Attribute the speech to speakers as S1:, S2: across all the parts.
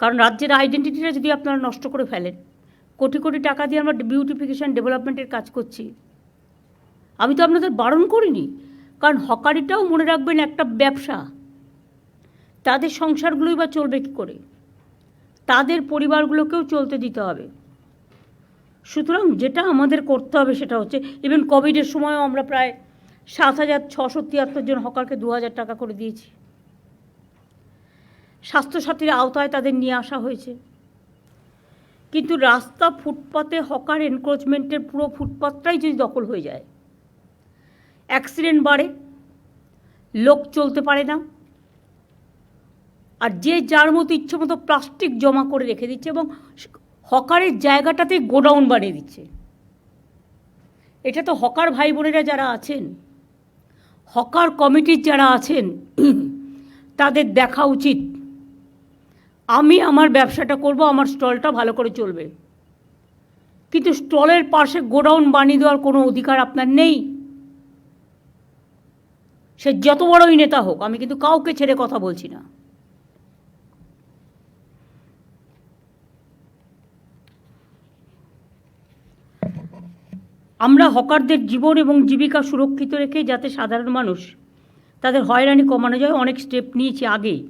S1: কারণ রাজ্যের আইডেন্টিটিটা যদি আপনারা নষ্ট করে ফেলেন, কোটি কোটি টাকা দিয়ে আমরা বিউটিফিকেশন ডেভেলপমেন্টের কাজ করছি, আমি তো আপনাদের বারণ করিনি। কারণ হকারিটাও মনে রাখবেন একটা ব্যবসা, তাদের সংসারগুলোই বা চলবে কী করে, তাদের পরিবারগুলোকেও চলতে দিতে হবে। সুতরাং যেটা আমাদের করতে হবে সেটা হচ্ছে, ইভেন কোভিডের সময়ও আমরা প্রায় 7,673 জন হকারকে 2,000 টাকা করে দিয়েছি। স্বাস্থ্যসাথীর আওতায় তাদের নিয়ে আসা হয়েছে। কিন্তু রাস্তা ফুটপাতে হকার এনক্রোচমেন্টের পুরো ফুটপাতটাই যদি দখল হয়ে যায়, অ্যাক্সিডেন্ট বাড়ে, লোক চলতে পারে না, আর যে যার মতো ইচ্ছে মতো প্লাস্টিক জমা করে রেখে দিচ্ছে এবং হকারের জায়গাটাতে গোডাউন বানিয়ে দিচ্ছে। এটা তো হকার ভাই বোনেরা যারা আছেন, হকার কমিটির যারা আছেন, তাদের দেখা উচিত। আমি আমার ব্যবসাটা করব, আমার স্টলটা ভালো করে চলবে, কিন্তু স্টলের পাশে গোডাউন বানিয়ে দেওয়ার কোনো অধিকার আপনার নেই। সে যত বড়ই নেতা হোক, আমি কিন্তু কাউকে ছেড়ে কথা বলছি না। আমরা হকারদের জীবন এবং জীবিকা সুরক্ষিত রেখে যাতে সাধারণ মানুষ তাদের হয়রানি কমানো যায়, অনেক স্টেপ নিয়েছি আগেই।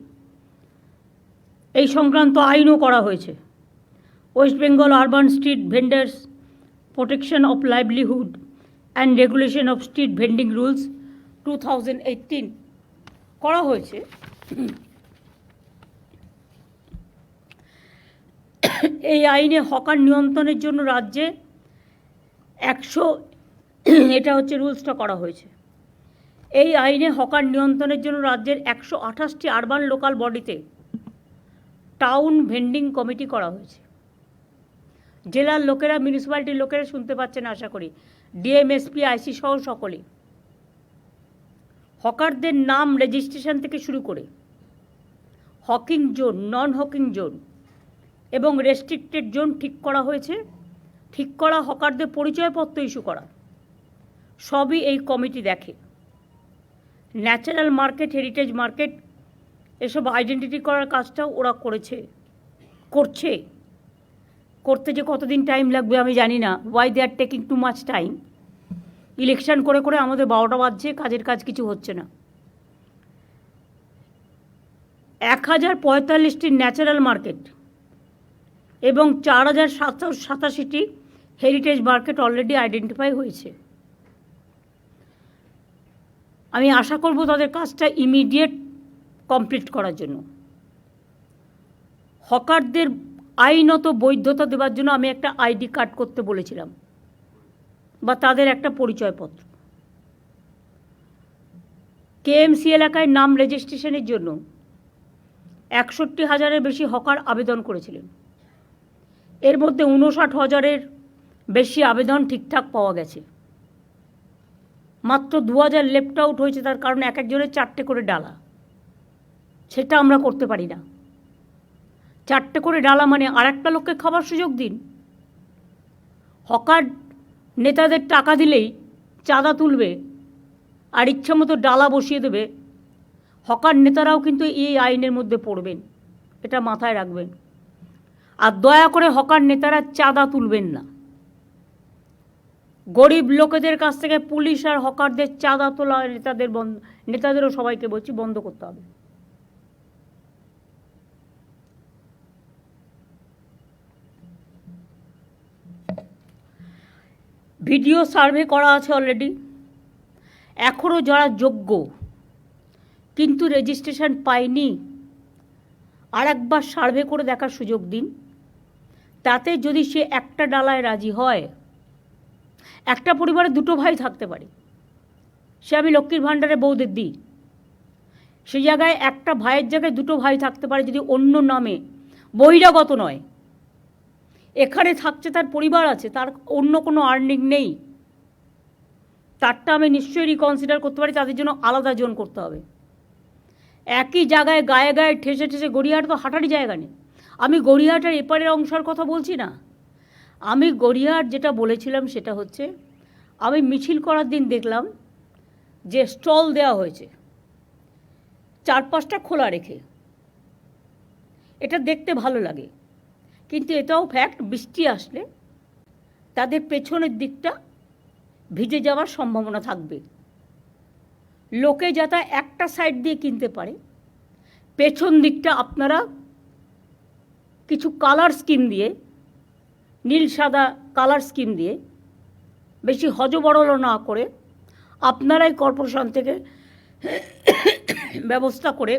S1: এই সংক্রান্ত আইনও করা হয়েছে। West Bengal urban street vendors protection of livelihood and regulation of street vending rules 2018 করা হয়েছে। এই আইনে হকার নিয়ন্ত্রণের জন্য রাজ্যে 100, এটা হচ্ছে রুলসটা করা হয়েছে। এই আইনে হকার নিয়ন্ত্রণের জন্য রাজ্যের 128টি আরবান লোকাল বডিতে টাউন ভেন্ডিং কমিটি করা হয়েছে। জেলার লোকেরা, মিউনিসিপ্যালিটির লোকেরা শুনতে পাচ্ছেন আশা করি, ডিএম, এসপি, আইসি সহ সকলে। হকারদের নাম রেজিস্ট্রেশন থেকে শুরু করে হকিং জোন, নন হকিং জোন এবং রেস্ট্রিক্টেড জোন ঠিক করা হয়েছে। ঠিক করা হকারদের পরিচয়পত্র ইস্যু করা, সবই এই কমিটি দেখে। ন্যাচারাল মার্কেট, হেরিটেজ মার্কেট, এসব আইডেন্টিটি করার কাজটাও ওরা করছে। করতে যে কতদিন টাইম লাগবে আমি জানি না। Why they are taking too much time? Election করে করে আমাদের 12টা বাজছে, কাজের কাজ কিছু হচ্ছে না। 1045টি ন্যাচারাল মার্কেট এবং 4,787টি হেরিটেজ মার্কেট অলরেডি আইডেন্টিফাই হয়েছে। আমি আশা করব তাদের কাজটা ইমিডিয়েট কমপ্লিট করার জন্য। হকারদের আইনত বৈধতা দেওয়ার জন্য আমি একটা আইডি কার্ড করতে বলেছিলাম, বা তাদের একটা পরিচয়পত্র। কেএমসি এলাকায় নাম রেজিস্ট্রেশনের জন্য 61,000-এর বেশি হকার আবেদন করেছিলেন। এর মধ্যে 59,000-এর বেশি আবেদন ঠিকঠাক পাওয়া গেছে। মাত্র 2,000 লেফট আউট হয়েছে, তার কারণ এক একজনের 4টে করে ডালা। সেটা আমরা করতে পারি না। 4টে করে ডালা মানে আর একটা লোককে খাবার সুযোগ দিন। হকার নেতাদের টাকা দিলেই চাঁদা তুলবে আর ইচ্ছা মতো ডালা বসিয়ে দেবে। হকার নেতারাও কিন্তু এই আইনের মধ্যে পড়বেন, এটা মাথায় রাখবেন। আর দয়া করে হকার নেতারা চাঁদা তুলবেন না। গরিব লোকেদের কাছ থেকে পুলিশ আর হকারদের চাঁদা তোলা নেতাদেরও সবাইকে বলছি বন্ধ করতে হবে। ভিডিও সার্ভে করা আছে অলরেডি। এখনও যারা যোগ্য কিন্তু রেজিস্ট্রেশন পায়নি, আর একবার সার্ভে করে দেখার সুযোগ দিন। তাতে যদি সে একটা ডালায় রাজি হয়, একটা পরিবারে 2টো ভাই থাকতে পারে, সে আমি লক্ষ্মীর ভাণ্ডারে বউদের দিই, সেই জায়গায় একটা ভাইয়ের জায়গায় 2টো ভাই থাকতে পারে যদি অন্য নামে, বহিরাগত নয়। এখানে থাকছে, তার পরিবার আছে, তার অন্য কোনো আর্নিং নেই, তারটা আমি নিশ্চয়ই রিকনসিডার করতে পারি। তাদের জন্য আলাদা জোন করতে হবে। একই জায়গায় গায়ে গায়ে ঠেসে ঠেসে, গড়িয়াহাট তো হাঁটারই জায়গা নেই। আমি গড়িয়াহাটের এপারের অংশের কথা বলছি না। আমি গড়িয়াহাট যেটা বলেছিলাম সেটা হচ্ছে, আমি মিছিল করার দিন দেখলাম যে স্টল দেওয়া হয়েছে 4-5টা খোলা রেখে। এটা দেখতে ভালো লাগে, কিন্তু এটাও ফ্যাক্ট, বৃষ্টি আসলে তাদের পেছনের দিকটা ভিজে যাওয়ার সম্ভাবনা থাকবে। লোকে যাতে একটা সাইড দিয়ে কিনতে পারে, পেছন দিকটা আপনারা কিছু কালার স্কিম দিয়ে, নীল সাদা কালার স্কিম দিয়ে, বেশি হজবরল না করে আপনারাই কর্পোরেশন থেকে ব্যবস্থা করে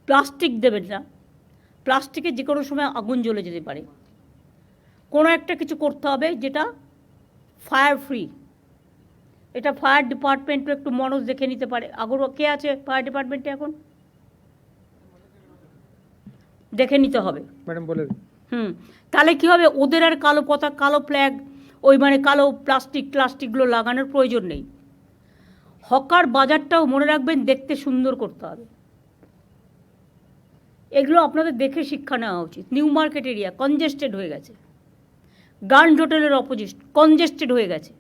S1: প্লাস্টিক দেবেন না। প্লাস্টিকে যে কোনো সময় আগুন জ্বলে যেতে পারে। কোনো একটা কিছু করতে হবে যেটা ফায়ার ফ্রি। এটা ফায়ার ডিপার্টমেন্টও একটু মনোজ দেখে নিতে পারে। আগর কে আছে ফায়ার ডিপার্টমেন্টে এখন? দেখে নিতে হবে
S2: ম্যাডাম বলে।
S1: তাহলে কী হবে, ওদের আর কালো পতাকা, কালো ফ্ল্যাগ, ওই মানে কালো প্লাস্টিকগুলো লাগানোর প্রয়োজন নেই। হকার বাজারটাও মনে রাখবেন দেখতে সুন্দর করতে হবে। এগুলো আপনাদের দেখে শিক্ষা নেওয়া উচিত। নিউ মার্কেট এরিয়া কনজেস্টেড হয়ে গেছে, গ্র্যান্ড হোটেলের অপোজিট কনজেস্টেড হয়ে গেছে,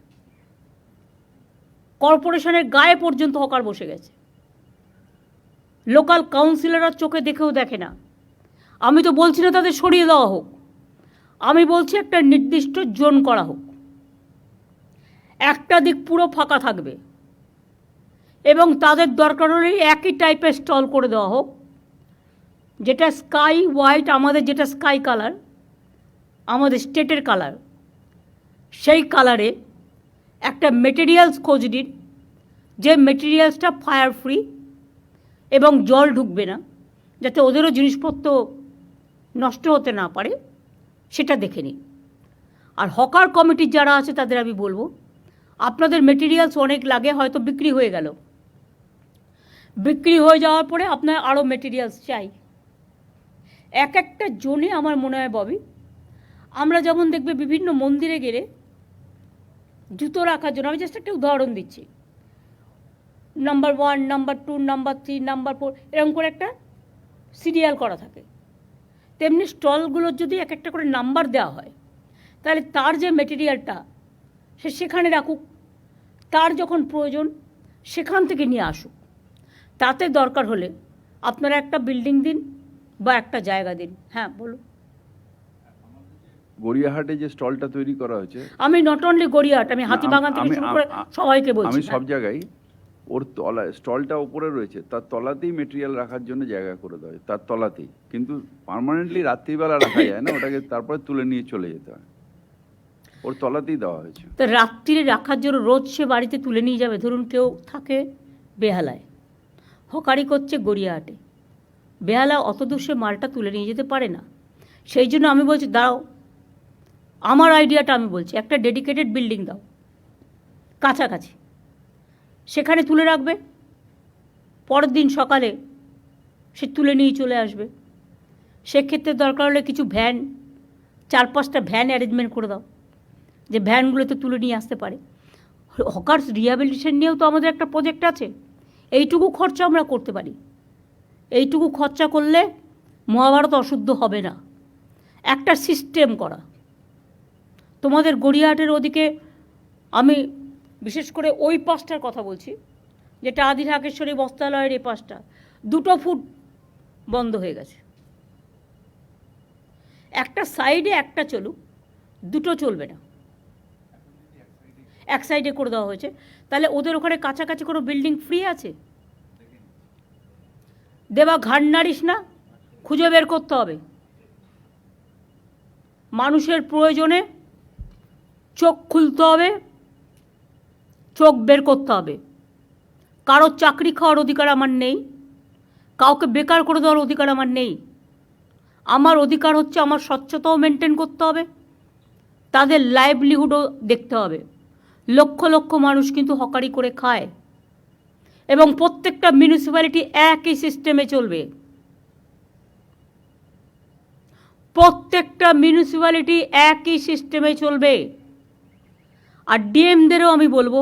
S1: কর্পোরেশনের গায়ে পর্যন্ত হকার বসে গেছে। লোকাল কাউন্সিলররা চোখে দেখেও দেখে না। আমি তো বলছি না তাদের সরিয়ে দেওয়া হোক, আমি বলছি একটা নির্দিষ্ট জোন করা হোক, একটা দিক পুরো ফাঁকা থাকবে এবং তাদের দরকার হলে একই টাইপের স্টল করে দেওয়া হোক, যেটা স্কাই হোয়াইট, আমাদের যেটা স্কাই কালার, আমাদের স্টেটের কালার, সেই কালারে একটা মেটেরিয়ালস খোঁজ দিন, যে মেটেরিয়ালসটা ফায়ার ফ্রি এবং জল ঢুকবে না, যাতে ওদেরও জিনিসপত্র নষ্ট হতে না পারে, সেটা দেখে নিন। আর হকার কমিটির যারা আছে তাদের আমি বলবো, আপনাদের মেটেরিয়ালস অনেক লাগে, হয়তো বিক্রি হয়ে গেল, বিক্রি হয়ে যাওয়ার পরে আপনার আরও মেটেরিয়ালস চাই। এক একটা জোনে আমার মনে হয় ববি, আমরা যেমন দেখবে বিভিন্ন মন্দিরে গেলে জুতো রাখার জন্য, আমি জাস্ট একটা উদাহরণ দিচ্ছি, নাম্বার 1, নাম্বার 2, নাম্বার 3, নাম্বার 4 এরকম করে একটা সিরিয়াল করা থাকে। তেমনি স্টলগুলোর যদি এক একটা করে নাম্বার দেওয়া হয়, তাহলে তার যে মেটেরিয়ালটা সে সেখানে রাখুক, তার যখন প্রয়োজন সেখান থেকে নিয়ে আসুক। তাতে দরকার হলে আপনারা একটা বিল্ডিং দিন বা একটা জায়গা দিন। হ্যাঁ বলুন।
S3: গড়িয়াহাটে যে স্টলটা তৈরি করা হয়েছে,
S1: আমি নট অনলি গড়িয়াহাট, আমি হাতিবাগান থেকে শুরু করে সবাইকে বলছি,
S3: আমি সব জায়গায় ওর তলা স্টলটা উপরে রয়েছে, তার তলাতেই মেটেরিয়াল রাখার জন্য জায়গা করে দেওয়া হয়, তার তলাতেই। কিন্তু পার্মানেন্টলি রাত্রিবেলা রাখা যায় না, ওটাকে তারপরে তুলে নিয়ে চলে যেতে হয়, ওর তলাতেই দেওয়া হয়েছে।
S1: তো রাত্রিরে রাখার জন্য রোজ সে বাড়িতে তুলে নিয়ে যাবে। ধরুন কেউ থাকে বেহালায়, হকারি করছে গড়িয়াহাটে, বেহালা অত দূর সে মালটা তুলে নিয়ে যেতে পারে না। সেই জন্য আমি বলছি দাও, আমার আইডিয়াটা আমি বলছি, একটা ডেডিকেটেড বিল্ডিং দাও কাছাকাছি, সেখানে তুলে রাখবে, পরের দিন সকালে সে তুলে নিয়ে চলে আসবে। সেক্ষেত্রে দরকার হলে কিছু ভ্যান, 4-5টা ভ্যান অ্যারেঞ্জমেন্ট করে দাও, যে ভ্যানগুলোতে তুলে নিয়ে আসতে পারে। হকার্স রিহ্যাবিলিটেশন নিয়েও তো আমাদের একটা প্রজেক্ট আছে, এইটুকু খরচা আমরা করতে পারি। এইটুকু খরচা করলে মহাভারত অশুদ্ধ হবে না। একটা সিস্টেম করা, তোমাদের গড়িয়াহাটের ওদিকে, আমি বিশেষ করে ওই পাশটার কথা বলছি, যেটা আদি ঢাকেশ্বরী বস্ত্রালয়ের এই পাশটা, 2 ফুট বন্ধ হয়ে গেছে। একটা সাইডে একটা চলুক, 2 চলবে না, এক সাইডে করে দেওয়া হয়েছে। তাহলে ওদের ওখানে কাছাকাছি কোনো বিল্ডিং ফ্রি আছে? দেবা ঘাড় নাড়িস না, খুঁজে বের করতে হবে। মানুষের প্রয়োজনে চোখ খুলতে হবে, চোখ বের করতে হবে। কারোর চাকরি খাওয়ার অধিকার আমার নেই, কাউকে বেকার করে দেওয়ার অধিকার আমার নেই। আমার অধিকার হচ্ছে আমার স্বচ্ছতাও মেনটেন করতে হবে, তাদের লাইভলিহুডও দেখতে হবে। লক্ষ লক্ষ মানুষ কিন্তু হকারি করে খায়, এবং প্রত্যেকটা মিউনিসিপ্যালিটি একই সিস্টেমে চলবে। প্রত্যেকটা মিউনিসিপ্যালিটি একই সিস্টেমে চলবে। আর ডিএমদেরও আমি বলবো,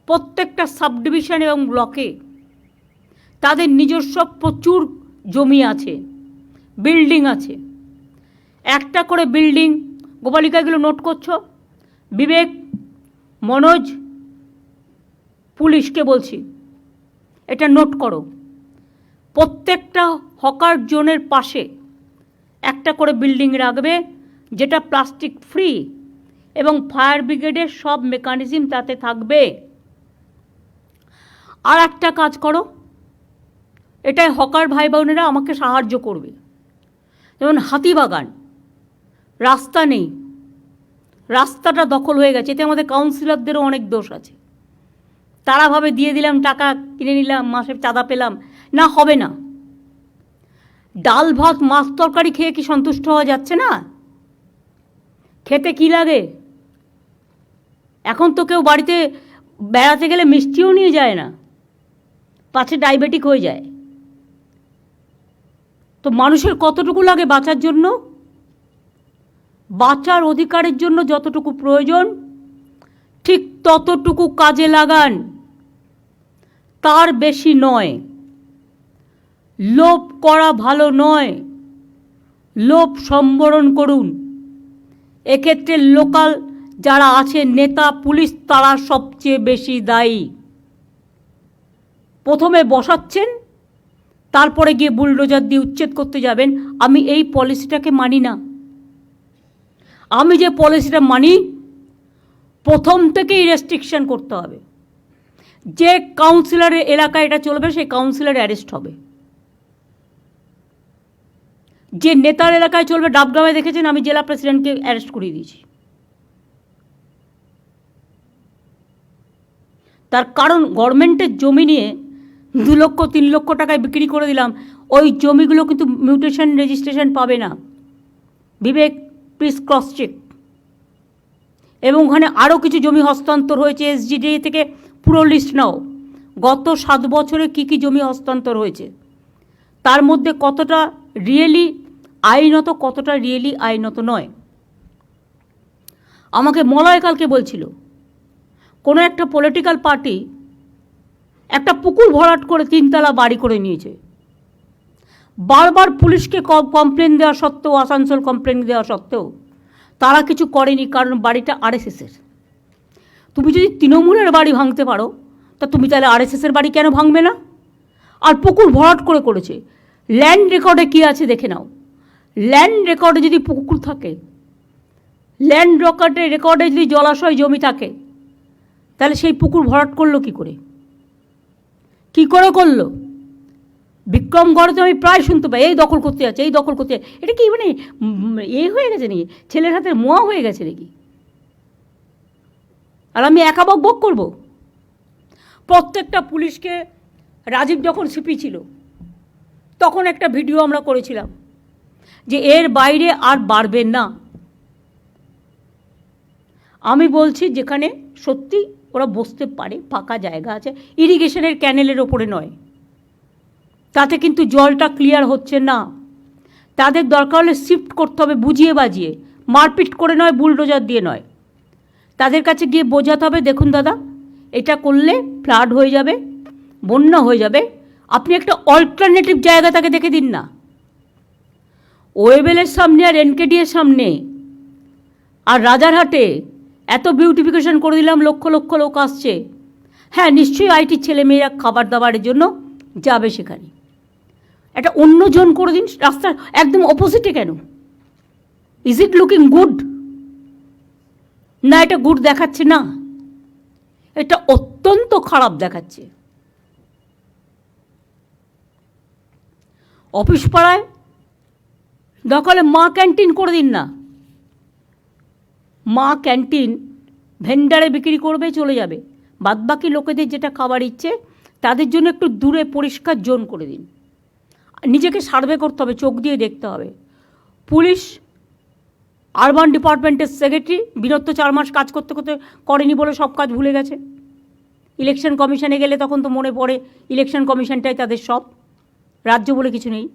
S1: প্রত্যেকটা সাব ডিভিশন এবং ব্লকে তাদের নিজস্ব প্রচুর জমি আছে, বিল্ডিং আছে। একটা করে বিল্ডিং, গোপালিকা এগুলো নোট করছো, বিবেক, মনোজ, পুলিশকে বলছি এটা নোট করো। প্রত্যেকটা হকার জোনের পাশে একটা করে বিল্ডিং রাখবে, যেটা প্লাস্টিক ফ্রি, এবং ফায়ার ব্রিগেডের সব মেকানিজম তাতে থাকবে। আর একটা কাজ করো, এটাই হকার ভাই বোনেরা আমাকে সাহায্য করবে। যেমন হাতিবাগান, রাস্তা নেই, রাস্তাটা দখল হয়ে গেছে, এতে আমাদের কাউন্সিলরদেরও অনেক দোষ আছে। তারা ভাবে দিয়ে দিলাম, টাকা কিনে নিলাম, মাসে চাঁদা পেলাম, না, হবে না। ডাল ভাত মাছ তরকারি খেয়ে কি সন্তুষ্ট হওয়া যাচ্ছে না? খেতে কি লাগে? এখন তো কেউ বাড়িতে বেড়াতে গেলে মিষ্টিও নিয়ে যায় না, পাছে ডায়াবেটিক হয়ে যায়। তো মানুষের কতটুকু লাগে বাঁচার জন্য? বাঁচার অধিকারের জন্য যতটুকু প্রয়োজন ঠিক ততটুকু কাজে লাগান, তার বেশি নয়। লোভ করা ভালো নয়, লোভ সম্বরণ করুন। এক্ষেত্রে লোকাল যারা আছে, নেতা, পুলিশ, তারা সবচেয়ে বেশি দায়ী। প্রথমে বসাচ্ছেন, তারপরে গিয়ে বুলডোজার দিয়ে উচ্ছেদ করতে যাবেন। আমি এই পলিসিটাকে মানি না। আমি যে পলিসিটা মানি, প্রথম থেকেই রেস্ট্রিকশন করতে হবে। যে কাউন্সিলরের এলাকায় এটা চলবে সেই কাউন্সিলর অ্যারেস্ট হবে। যে নেতার এলাকায় চলবে, ডাবগ্রামে দেখেছেন আমি জেলা প্রেসিডেন্টকে অ্যারেস্ট করিয়ে দিয়েছি। তার কারণ গভর্নমেন্টের জমি নিয়ে 2 লক্ষ 3 লক্ষ টাকায় বিক্রি করে দিলাম, ওই জমিগুলো কিন্তু মিউটেশন রেজিস্ট্রেশন পাবে না। বিবেক, প্লিজ ক্রস চেক। এবং ওখানে আরও কিছু জমি হস্তান্তর হয়েছে, এসজিডি থেকে পুরো লিস্ট নাও। গত 7 বছরে কী কী জমি হস্তান্তর হয়েছে, তার মধ্যে কতটা রিয়েলি আইনত, কতটা রিয়েলি আইনত নয়। আমাকে মলয় কালকে বলছিল, কোনো একটা পলিটিক্যাল পার্টি একটা পুকুর ভরাট করে 3 তলা বাড়ি করে নিয়েছে। বারবার পুলিশকে কমপ্লেন দেওয়া সত্ত্বেও, আসানসোল কমপ্লেন দেওয়া সত্ত্বেও তারা কিছু করেনি, কারণ বাড়িটা আরএসএসের। তুমি যদি তৃণমূলের বাড়ি ভাঙতে পারো, তা তুমি তাহলে আরএসএসের বাড়ি কেন ভাঙবে না? আর পুকুর ভরাট করেছে। ল্যান্ড রেকর্ডে কী আছে দেখে নাও। ল্যান্ড রেকর্ডে যদি পুকুর থাকে, ল্যান্ড রেকর্ডে যদি জলাশয় জমি থাকে, তাহলে সেই পুকুর ভরাট করলো কী করে? কী করে করলো? বিক্রমগড়ে তো আমি প্রায় শুনতে পাই, এই দখল করতে যাচ্ছে, এই দখল করতে যাচ্ছে। এটা কি মানে হয়ে গেছে নাকি? ছেলের হাতের মোয়া হয়ে গেছে নাকি? আর আমি একা বক করবো? প্রত্যেকটা পুলিশকে, রাজীব যখন সিপি ছিল তখন একটা ভিডিও আমরা করেছিলাম যে এর বাইরে আর বাড়বেন না। আমি বলছি যেখানে সত্যি ওরা বসতে পারে, ফাঁকা জায়গা আছে, ইরিগেশনের ক্যানেলের ওপরে নয়, তাতে কিন্তু জলটা ক্লিয়ার হচ্ছে না। তাদের দরকার হলে শিফট করতে হবে, বুঝিয়ে বাজিয়ে, মারপিট করে নয়, বুলডোজার দিয়ে নয়। তাদের কাছে গিয়ে বোঝাতে হবে, দেখুন দাদা, এটা করলে ফ্লাড হয়ে যাবে, বন্যা হয়ে যাবে, আপনি একটা অল্টারনেটিভ জায়গা তাকে দেখে দিন না। ওয়েবেলের সামনে আর এনকেডির সামনে আর রাজারহাটে এত বিউটিফিকেশন করে দিলাম, লক্ষ লক্ষ লোক আসছে। হ্যাঁ, নিশ্চয়ই আইটির ছেলেমেয়েরা খাবার দাবারের জন্য যাবে সেখানে। একটা অন্য জোন করে দিন, রাস্তার একদম অপোজিটে কেন? Is it looking good? না, এটা গুড দেখাচ্ছে না, এটা অত্যন্ত খারাপ দেখাচ্ছে। অফিস পাড়ায় দখলে মা ক্যান্টিন করে দিন না। মা ক্যান্টিন ভেন্ডারে বিক্রি করবে, চলে যাবে। বাদবাকি লোকেদের যেটা খাবার ইচ্ছে তাদের জন্য একটু দূরে পরিষ্কার জোন করে দিন। নিজেকে সার্ভে করতে হবে, চোখ দিয়ে দেখতে হবে। পুলিশ, আরবান ডিপার্টমেন্টের সেক্রেটারি বিরত 4 মাস কাজ করতে করতে করেনি বলে সব কাজ ভুলে গেছে। ইলেকশন কমিশনে গেলে তখন তো মনে পড়ে ইলেকশন কমিশনটাই তাদের সব, রাজ্য বলে কিছু নেই,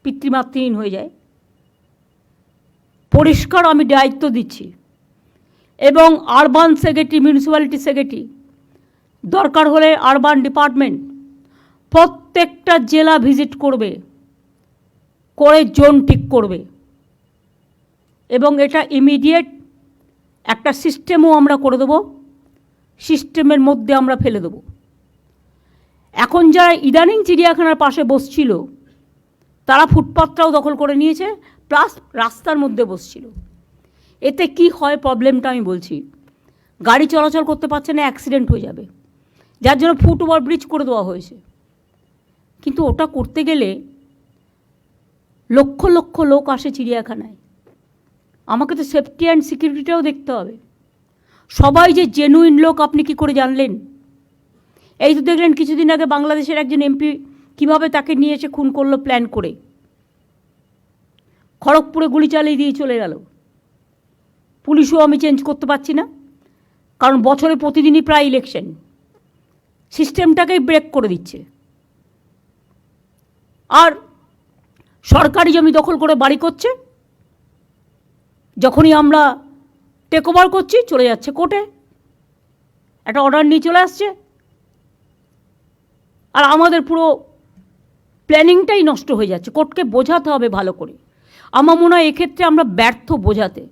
S1: পিতৃমাতৃহীন হয়ে যায়। পরিষ্কার আমি দায়িত্ব দিচ্ছি। এবং আরবান সেক্রেটারি, মিউনিসিপ্যালিটি সেক্রেটারি, দরকার হলে আরবান ডিপার্টমেন্ট প্রত্যেকটা জেলা ভিজিট করবে, করে জোন ঠিক করবে। এবং এটা ইমিডিয়েট একটা সিস্টেমও আমরা করে দেবো, সিস্টেমের মধ্যে আমরা ফেলে দেবো। এখন যারা ইদানিং চিড়িয়াখানার পাশে বসছিল তারা ফুটপাথটাও দখল করে নিয়েছে, প্লাস রাস্তার মধ্যে বসছিল। এতে কি হয় প্রবলেমটা আমি বলছি। গাড়ি চলাচল করতে পারছে না, অ্যাক্সিডেন্ট হয়ে যাবে, যার জন্য ফুট ওভার ব্রিজ করে দেওয়া হয়েছে। কিন্তু ওটা করতে গেলে লক্ষ লক্ষ লোক আসে চিড়িয়াখানায়, আমাকে তো সেফটি অ্যান্ড সিকিউরিটিটাও দেখতে হবে। সবাই যে জেনুইন লোক আপনি কি করে জানলেন? এই তো দেখলেন কিছুদিন আগে বাংলাদেশের একজন এমপি কিভাবে তাকে নিয়ে এসে খুন করলো প্ল্যান করে, খড়গপুরে গুলি চালিয়ে দিয়ে চলে গেল। পুলিশও আমি চেঞ্জ করতে পারছি না, কারণ বছরে প্রতিদিনই প্রায় ইলেকশন, সিস্টেমটাকেই ব্রেক করে দিচ্ছে। আর সরকারি জমি দখল করে বাড়ি করছে, যখনই আমরা টেক ওভার করছি চলে যাচ্ছে কোর্টে, একটা অর্ডার নিয়ে চলে আসছে, আর আমাদের পুরো প্ল্যানিংটাই নষ্ট হয়ে যাচ্ছে। কোর্টকে বোঝাতে হবে ভালো করে। আমার মনে হয় এক্ষেত্রে আমরা ব্যর্থ বোঝাতে।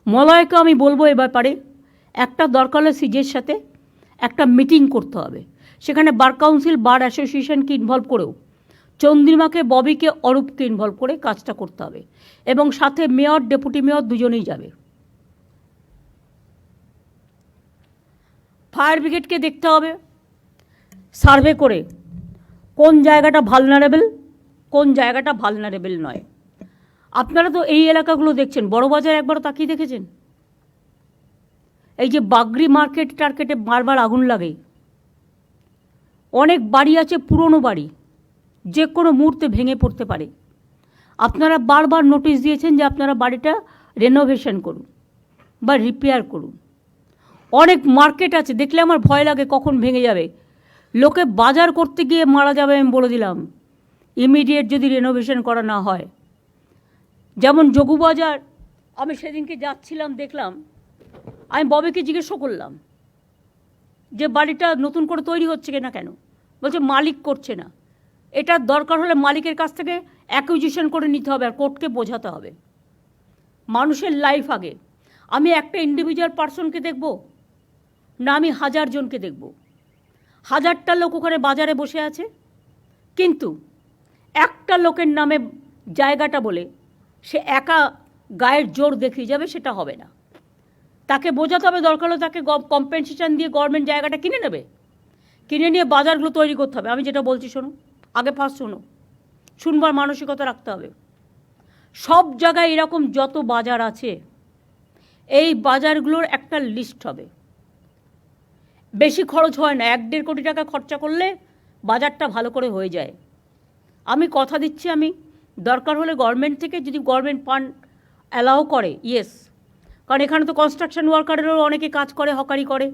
S1: মলয়কে আমি বলবো এ ব্যাপারে একটা দরকার হলে সিজের সাথে একটা মিটিং করতে হবে, সেখানে বার কাউন্সিল, বার অ্যাসোসিয়েশনকে ইনভলভ করেও চন্দ্রিমাকে, ববিকে, অরূপকে ইনভলভ করে কাজটা করতে হবে, এবং সাথে মেয়র, ডেপুটি মেয়র দুজনেই যাবে। ফায়ার ব্রিগেডকে দেখতে হবে সার্ভে করে কোন জায়গাটা ভালনারেবল, কোন জায়গাটা ভালনারেবল নয়। আপনারা তো এই এলাকাগুলো দেখছেন, বড়বাজার একবারও তাকিয়ে দেখেছেন? এই যে বাগরি মার্কেট টার্কেটে বারবার আগুন লাগে, অনেক বাড়ি আছে পুরনো বাড়ি, যে কোনো মুহূর্তে ভেঙে পড়তে পারে। আপনারা বারবার নোটিশ দিয়েছেন যে আপনারা বাড়িটা রেনোভেশন করুন বা রিপেয়ার করুন। অনেক মার্কেট আছে দেখলে আমার ভয় লাগে কখন ভেঙে যাবে, লোকে বাজার করতে গিয়ে মারা যাবে, আমি বলে দিলাম, ইমিডিয়েট যদি রেনোভেশন করা না হয়। যেমন যোগুবাজার, আমি সেদিনকে যাচ্ছিলাম দেখলাম, আমি ববিকে জিজ্ঞেসও করলাম যে বাড়িটা নতুন করে তৈরি হচ্ছে কিনা, কেন? বলছে মালিক করছে না। এটার দরকার হলে মালিকের কাছ থেকে অ্যাকুইজিশন করে নিতে হবে, আর কোর্টকে বোঝাতে হবে। মানুষের লাইফ আগে। আমি একটা ইন্ডিভিজুয়াল পার্সনকে দেখব না আমি 1000 জনকে দেখব? 1000টা লোক ওখানে বাজারে বসে আছে, কিন্তু একটা লোকের নামে জায়গাটা বলে সে একা গায়ের জোর দেখিয়ে যাবে, সেটা হবে না। তাকে বোঝাতে হবে, দরকার হলে তাকে কম্পেনসেশন দিয়ে গভর্নমেন্ট জায়গাটা কিনে নেবে, কিনে নিয়ে বাজারগুলো তৈরি করতে হবে। আমি যেটা বলছি শোনো, আগে ফার্স্ট শোনো, শুনবার মানসিকতা রাখতে হবে। সব জায়গায় এরকম যত বাজার আছে, এই বাজারগুলোর একটা লিস্ট হবে। বেশি খরচ হয় না, 1-1.5 কোটি টাকা খরচা করলে বাজারটা ভালো করে হয়ে যায়। আমি কথা দিচ্ছি, আমি দরকার হলে গভর্নমেন্ট থেকে যদি গভর্নমেন্ট ফান্ড অ্যালাউ করে, ইয়েস, কারণ এখানে তো কনস্ট্রাকশন ওয়ার্কারেরও অনেকে কাজ করে, হকারি করে,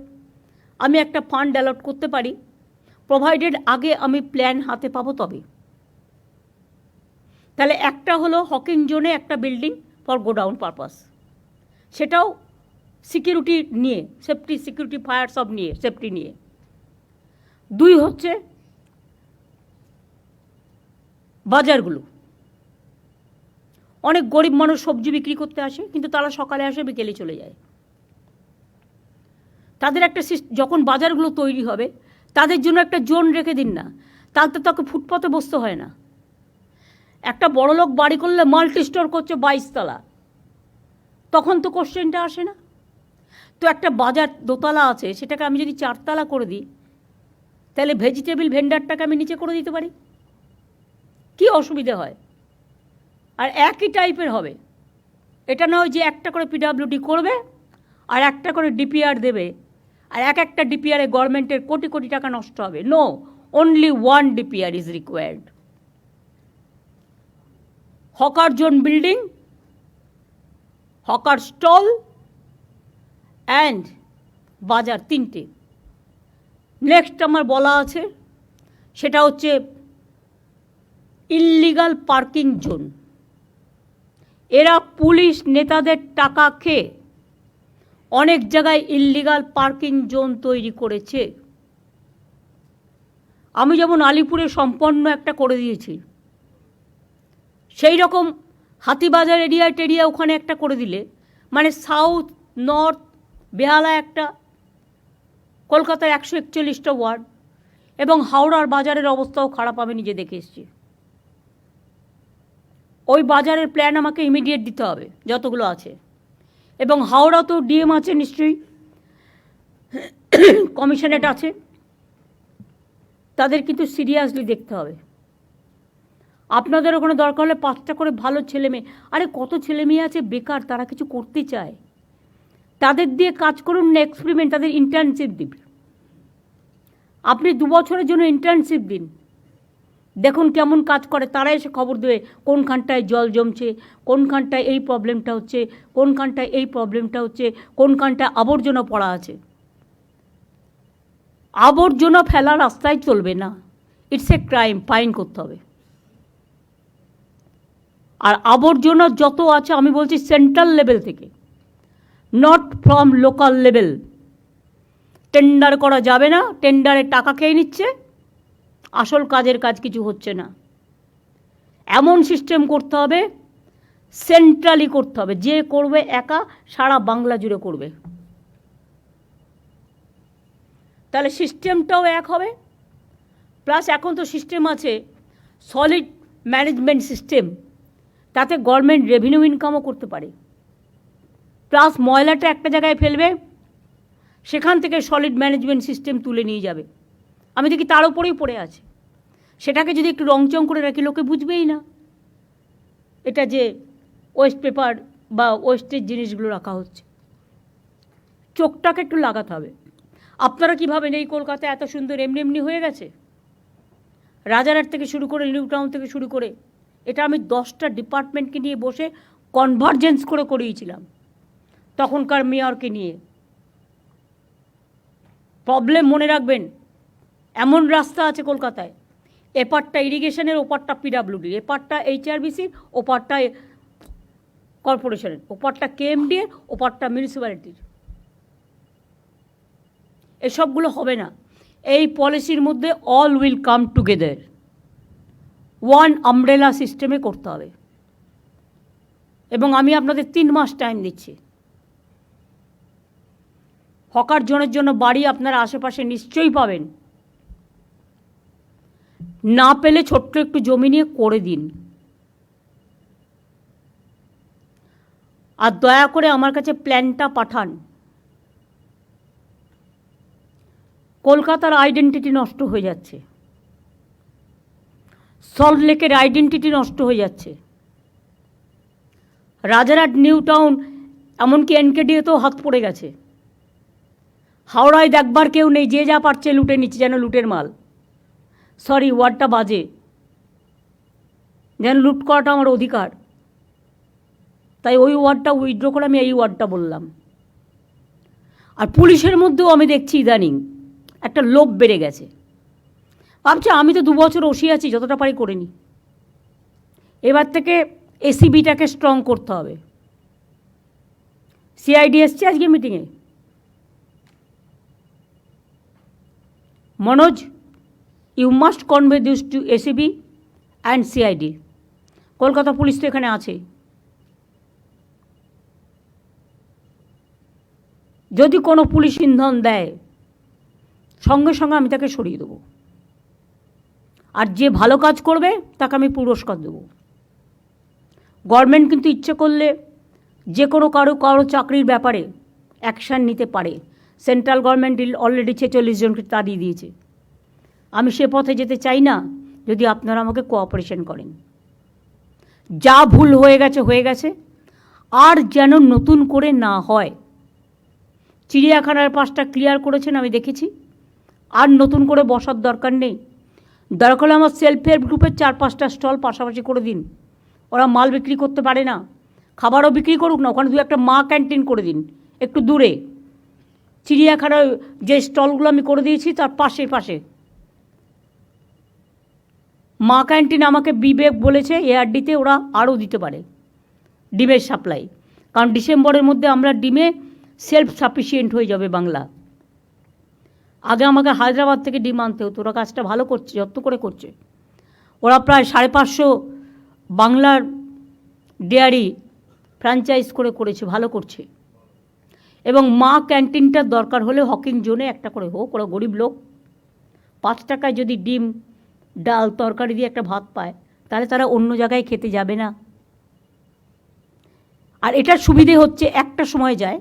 S1: আমি একটা ফান্ড অ্যালট করতে পারি, প্রোভাইডেড আগে আমি প্ল্যান হাতে পাবো তবে। তাহলে একটা হলো হকিং জোনে একটা বিল্ডিং ফর গোডাউন পারপাস, সেটাও সিকিউরিটি নিয়ে, সেফটি, সিকিউরিটি, ফায়ার সব নিয়ে, সেফটি নিয়ে। 2 হচ্ছে বাজারগুলো। অনেক গরিব মানুষ সবজি বিক্রি করতে আসে, কিন্তু তারা সকালে আসে, বিকেলে চলে যায়। তাদের একটা যখন বাজারগুলো তৈরি হবে তাদের জন্য একটা জোন রেখে দিন না, তাহলে তো তাকে ফুটপাতে বসতে হয় না। একটা বড়লোক বাড়ি করলে মাল্টি স্টোর করছে 22 তলা, তখন তো কোশ্চেনটা আসে না। তো একটা বাজার 2 তলা আছে, সেটাকে আমি যদি 4 তলা করে দিই, তাহলে ভেজিটেবল ভেন্ডারটাকে আমি নিচে করে দিতে পারি, কি অসুবিধা হয়? আর একই টাইপের হবে, এটা নয় যে একটা করে পিডব্লিউডি করবে আর একটা করে ডিপিআর দেবে, আর একটা ডিপিআরে গভর্নমেন্টের কোটি কোটি টাকা নষ্ট হবে। No, only 1 DPR is required. Hawker zone building, hawker stall and bazaar, 3টে। নেক্সট আমার বলা আছে সেটা হচ্ছে ইল্লিগাল পার্কিং জোন। এরা পুলিশ নেতাদের টাকা খেয়ে অনেক জায়গায় ইল্লিগাল পার্কিং জোন তৈরি করেছে। আমি যেমন আলিপুরে সম্পন্ন একটা করে দিয়েছি, সেই রকম হাতিবাজার এরিয়া ওখানে একটা করে দিলে, মানে সাউথ, নর্থ, বেহালা একটা, কলকাতায় 141টা ওয়ার্ড, এবং হাওড়ার বাজারের অবস্থাও খারাপ, আমি নিজে দেখে এসেছি। ওই বাজারের প্ল্যান আমাকে ইমিডিয়েট দিতে হবে যতগুলো আছে। এবং হাওড়াতেও ডিএম আছে নিশ্চয়ই, কমিশনারেট আছে, তাদের কিন্তু সিরিয়াসলি দেখতে হবে। আপনাদের ওখানে দরকার হলে 5টা করে ভালো ছেলে মেয়ে, আরে কত ছেলে মেয়ে আছে বেকার, তারা কিছু করতে চায়, তাদের দিয়ে কাজ করুন না, এক্সপেরিমেন্ট, তাদের ইন্টার্নশিপ দিন। আপনি 2 বছরের জন্য ইন্টার্নশিপ দিন, দেখুন কেমন কাজ করে, তারা এসে খবর দেবে কোনখানটায় জল জমছে, কোনখানটায় এই প্রবলেমটা হচ্ছে, কোনখানটায় এই প্রবলেমটা হচ্ছে, কোনখানটায় আবর্জনা পড়া আছে। আবর্জনা ফেলা রাস্তায় চলবে না, ইটস এ ক্রাইম, ফাইন করতে হবে। আর আবর্জনা যত আছে আমি বলছি সেন্ট্রাল লেভেল থেকে, not from local level. Tender করা যাবে না, টেন্ডারে টাকা খেয়ে নিচ্ছে, আসল কাজের কাজ কিছু হচ্ছে না। এমন সিস্টেম করতে হবে, সেন্ট্রালি করতে হবে, যে করবে একা সারা বাংলা জুড়ে করবে, তাহলে সিস্টেমটাও এক হবে। প্লাস এখন তো সিস্টেম আছে সলিড ম্যানেজমেন্ট সিস্টেম, তাতে গভর্নমেন্ট রেভিনিউ ইনকামও করতে পারে। প্লাস ময়লাটা একটা জায়গায় ফেলবে, সেখান থেকে সলিড ম্যানেজমেন্ট সিস্টেম তুলে নিয়ে যাবে। আমি দেখি তার উপরেই পড়ে আছে, সেটাকে যদি একটু রংচং করে রাখি লোকে বুঝবেই না এটা যে ওয়েস্ট পেপার বা ওয়েস্টের জিনিসগুলো রাখা হচ্ছে। চোখটাকে একটু লাগাতে হবে। আপনারা কী ভাবেন এই কলকাতা এত সুন্দর এমনি এমনি হয়ে গেছে? রাজারহাট থেকে শুরু করে, নিউ টাউন থেকে শুরু করে, এটা আমি 10টা ডিপার্টমেন্টকে নিয়ে বসে কনভার্জেন্স করে করিয়েছিলাম তখনকার মেয়রকে নিয়ে। প্রবলেম মনে রাখবেন, এমন রাস্তা আছে কলকাতায়, এপারটা ইরিগেশনের, ওপারটা পিডাব্লিউডির, এপারটা HRBCর, ওপারটা কর্পোরেশনের, ওপারটা KMDর, ওপারটা মিউনিসিপ্যালিটির। এসবগুলো হবে না। এই পলিসির মধ্যে all will come together, one umbrella সিস্টেমে করতে হবে। এবং আমি আপনাদের 3 মাস টাইম দিচ্ছি। হকার জনের জন্য বাড়ি আপনারা আশেপাশে নিশ্চয়ই পাবেন, না পেলে ছোট্ট একটু জমি নিয়ে করে দিন। আর দয়া করে আমার কাছে প্ল্যানটা পাঠান। কলকাতার আইডেন্টিটি নষ্ট হয়ে যাচ্ছে, সল্ট লেকের আইডেন্টিটি নষ্ট হয়ে যাচ্ছে, রাজারহাট, নিউ টাউন, এমনকি NKDAতেও হাত পড়ে গেছে। হাওড়ায় দেখবার কেউ নেই, যে যা পারছে লুটে নিচ্ছে, যেন লুটের মাল। সরি, ওয়ার্ডটা বাজে, যেন লুট করাটা আমার অধিকার, তাই ওই ওয়ার্ডটা উইথড্র করে আমি এই ওয়ার্ডটা বললাম। আর পুলিশের মধ্যেও আমি দেখছি ইদানিং একটা লোভ বেড়ে গেছে। ভাবছি আমি তো 2 বছর ওসি আছি, যতটা পারি করে নিই। এবার থেকে ACBটাকে স্ট্রং করতে হবে। CID এসছে আজকে মিটিংয়ে। Manoj, you must convey this to ACB and CID। Kolkata police তো এখানে আছে। যদি কোনো পুলিশ ইন্ধন দেয়, সঙ্গে সঙ্গে আমি তাকে সরিয়ে দেবো। আর যে ভালো কাজ করবে তাকে আমি পুরস্কার দেবো। গভর্নমেন্ট কিন্তু ইচ্ছে করলে যে কোনো কারো চাকরির ব্যাপারে অ্যাকশান নিতে পারে। সেন্ট্রাল গভর্নমেন্ট অলরেডি 46 জনকে তাড়িয়ে দিয়েছে। আমি সে পথে যেতে চাই না, যদি আপনারা আমাকে কোঅপারেশন করেন। যা ভুল হয়ে গেছে হয়ে গেছে, আর যেন নতুন করে না হয়। চিড়িয়াখানার পাশটা ক্লিয়ার করেছেন, আমি দেখেছি, আর নতুন করে বসার দরকার নেই। দরকার হলে আমার সেলফ হেল্প গ্রুপের 4-5টা স্টল পাশাপাশি করে দিন। ওরা মাল বিক্রি করতে পারে না, খাবারও বিক্রি করুক না, ওখানে 2-একটা মা ক্যান্টিন করে দিন একটু দূরে। চিড়িয়াখানার যে স্টলগুলো আমি করে দিয়েছি তার পাশে মা ক্যান্টিন আমাকে বিবেক বলেছে ARDতে ওরা আরও দিতে পারে ডিমের সাপ্লাই, কারণ ডিসেম্বরের মধ্যে আমরা ডিমে সেলফ সাফিসিয়েন্ট হয়ে যাবে বাংলা। আগে আমাকে হায়দ্রাবাদ থেকে ডিম আনতে হতো। ওরা কাজটা ভালো করছে, যত্ন করে করছে। ওরা প্রায় 550 বাংলার ডেয়ারি ফ্র্যাঞ্চাইজ করেছে, ভালো করছে। এবং মা ক্যান্টিনটার দরকার হলে হকিং জোনে একটা করে হোক, ওরা গরিব লোক, 5 টাকায় যদি ডিম ডাল তরকারি দিয়ে একটা ভাত পায়, তাহলে তারা অন্য জায়গায় খেতে যাবে না? আর এটার সুবিধে হচ্ছে একটা সময় যায়,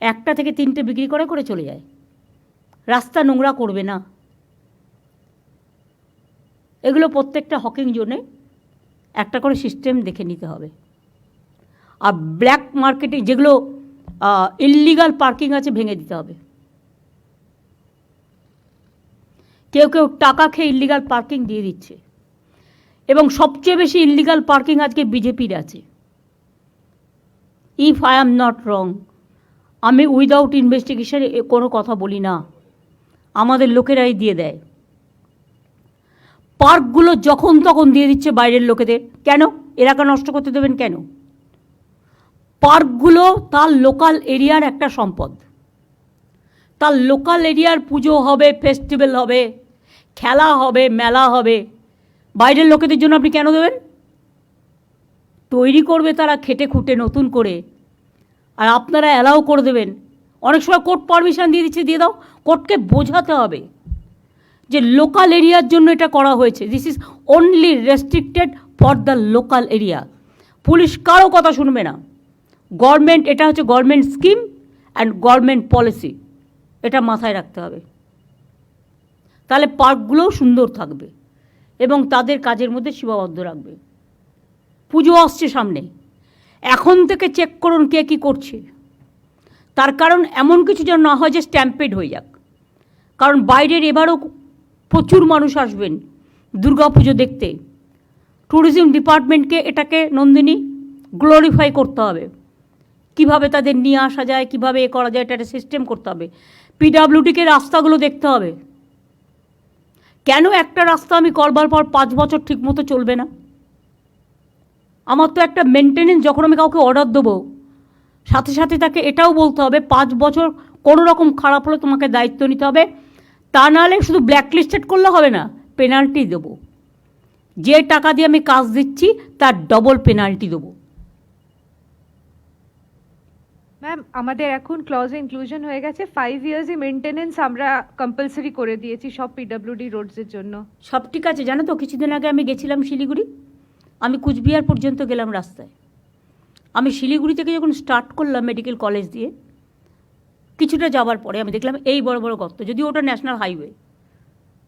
S1: 1টা থেকে 3টে বিক্রি করে করে চলে যায়, রাস্তা নোংরা করবে না। এগুলো প্রত্যেকটা হকিং জোনে একটা করে সিস্টেম দেখে নিতে হবে। আর ব্ল্যাক মার্কেটে যেগুলো ইললিগাল পার্কিং আছে ভেঙে দিতে হবে। কেউ কেউ টাকা খেয়ে ইললিগাল পার্কিং দিয়ে দিচ্ছে, এবং সবচেয়ে বেশি ইললিগাল পার্কিং আজকে বিজেপির আছে। If I am not wrong, আমি উইদাউট ইনভেস্টিগেশন কোনো কথা বলি না, আমাদের লোকেরাই দিয়ে দেয়। পার্কগুলো যখন তখন দিয়ে দিচ্ছে বাইরের লোকেদের। কেন? এলাকা নষ্ট করতে দেবেন কেন? পার্কগুলো তার লোকাল এরিয়ার একটা সম্পদ। তার লোকাল এরিয়ার পুজো হবে, ফেস্টিভ্যাল হবে, খেলা হবে, মেলা হবে, বাইরের লোকেদের জন্য আপনি কেন দেবেন? তৈরি করবে তারা খেটে খুঁটে নতুন করে, আর আপনারা অ্যালাউ করে দেবেন। অনেক সময় কোর্ট পারমিশন দিয়ে দিচ্ছে, দিয়ে দাও। কোর্টকে বোঝাতে হবে যে লোকাল এরিয়ার জন্য এটা করা হয়েছে, this is only restricted for the local area. Police কারো কথা শুনবে না। গভর্নমেন্ট, এটা হচ্ছে government scheme and government policy, এটা মাথায় রাখতে হবে। তাহলে পার্কগুলোও সুন্দর থাকবে এবং তাদের কাজের মধ্যে সীমাবদ্ধ রাখবে। পুজো আসছে সামনে, এখন থেকে চেক করুন কে কী করছে। তার কারণ এমন কিছু যেন না হয় যে স্ট্যাম্পেড হয়ে যাক। কারণ বাইরের এবারও প্রচুর মানুষ আসবেন দুর্গা পুজো দেখতে। ট্যুরিজম ডিপার্টমেন্টকে এটাকে নন্দিনী গ্লোরিফাই করতে হবে। কিভাবে তাদের নিয়ে আসা যায়, কিভাবে এ করা যায়, এটা একটা সিস্টেম করতে হবে। পিডাব্লিউডিকে রাস্তাগুলো দেখতে হবে। কেন একটা রাস্তা আমি করবার পর 5 বছর ঠিক মতো চলবে না? আমার তো একটা মেনটেনেন্স, যখন আমি কাউকে অর্ডার দেবো, সাথে সাথে তাকে এটাও বলতে হবে 5 বছর কোনো রকম খারাপ হলে তোমাকে দায়িত্ব নিতে হবে। তা নাহলে শুধু ব্ল্যাকলিস্টেড করলে হবে না, পেনাল্টি দেবো। যে টাকা দিয়ে আমি কাজ দিচ্ছি তার ডবল পেনাল্টি দেবো।
S2: ম্যাম, আমাদের এখন ক্লজ ইনক্লুশন হয়ে গেছে, 5 ইয়ার্সই মেনটেনেন্স আমরা কম্পালসারি করে দিয়েছি সব পিডব্লিউডি রোডসের জন্য।
S1: সব ঠিক আছে। জানো তো, কিছুদিন আগে আমি গেছিলাম শিলিগুড়ি, আমি কুচবিহার পর্যন্ত গেলাম রাস্তায়। আমি শিলিগুড়ি থেকে যখন স্টার্ট করলাম মেডিকেল কলেজ দিয়ে, কিছুটা যাওয়ার পরে আমি দেখলাম এই বড় বড় গর্ত, যদিও ওটা ন্যাশনাল হাইওয়ে,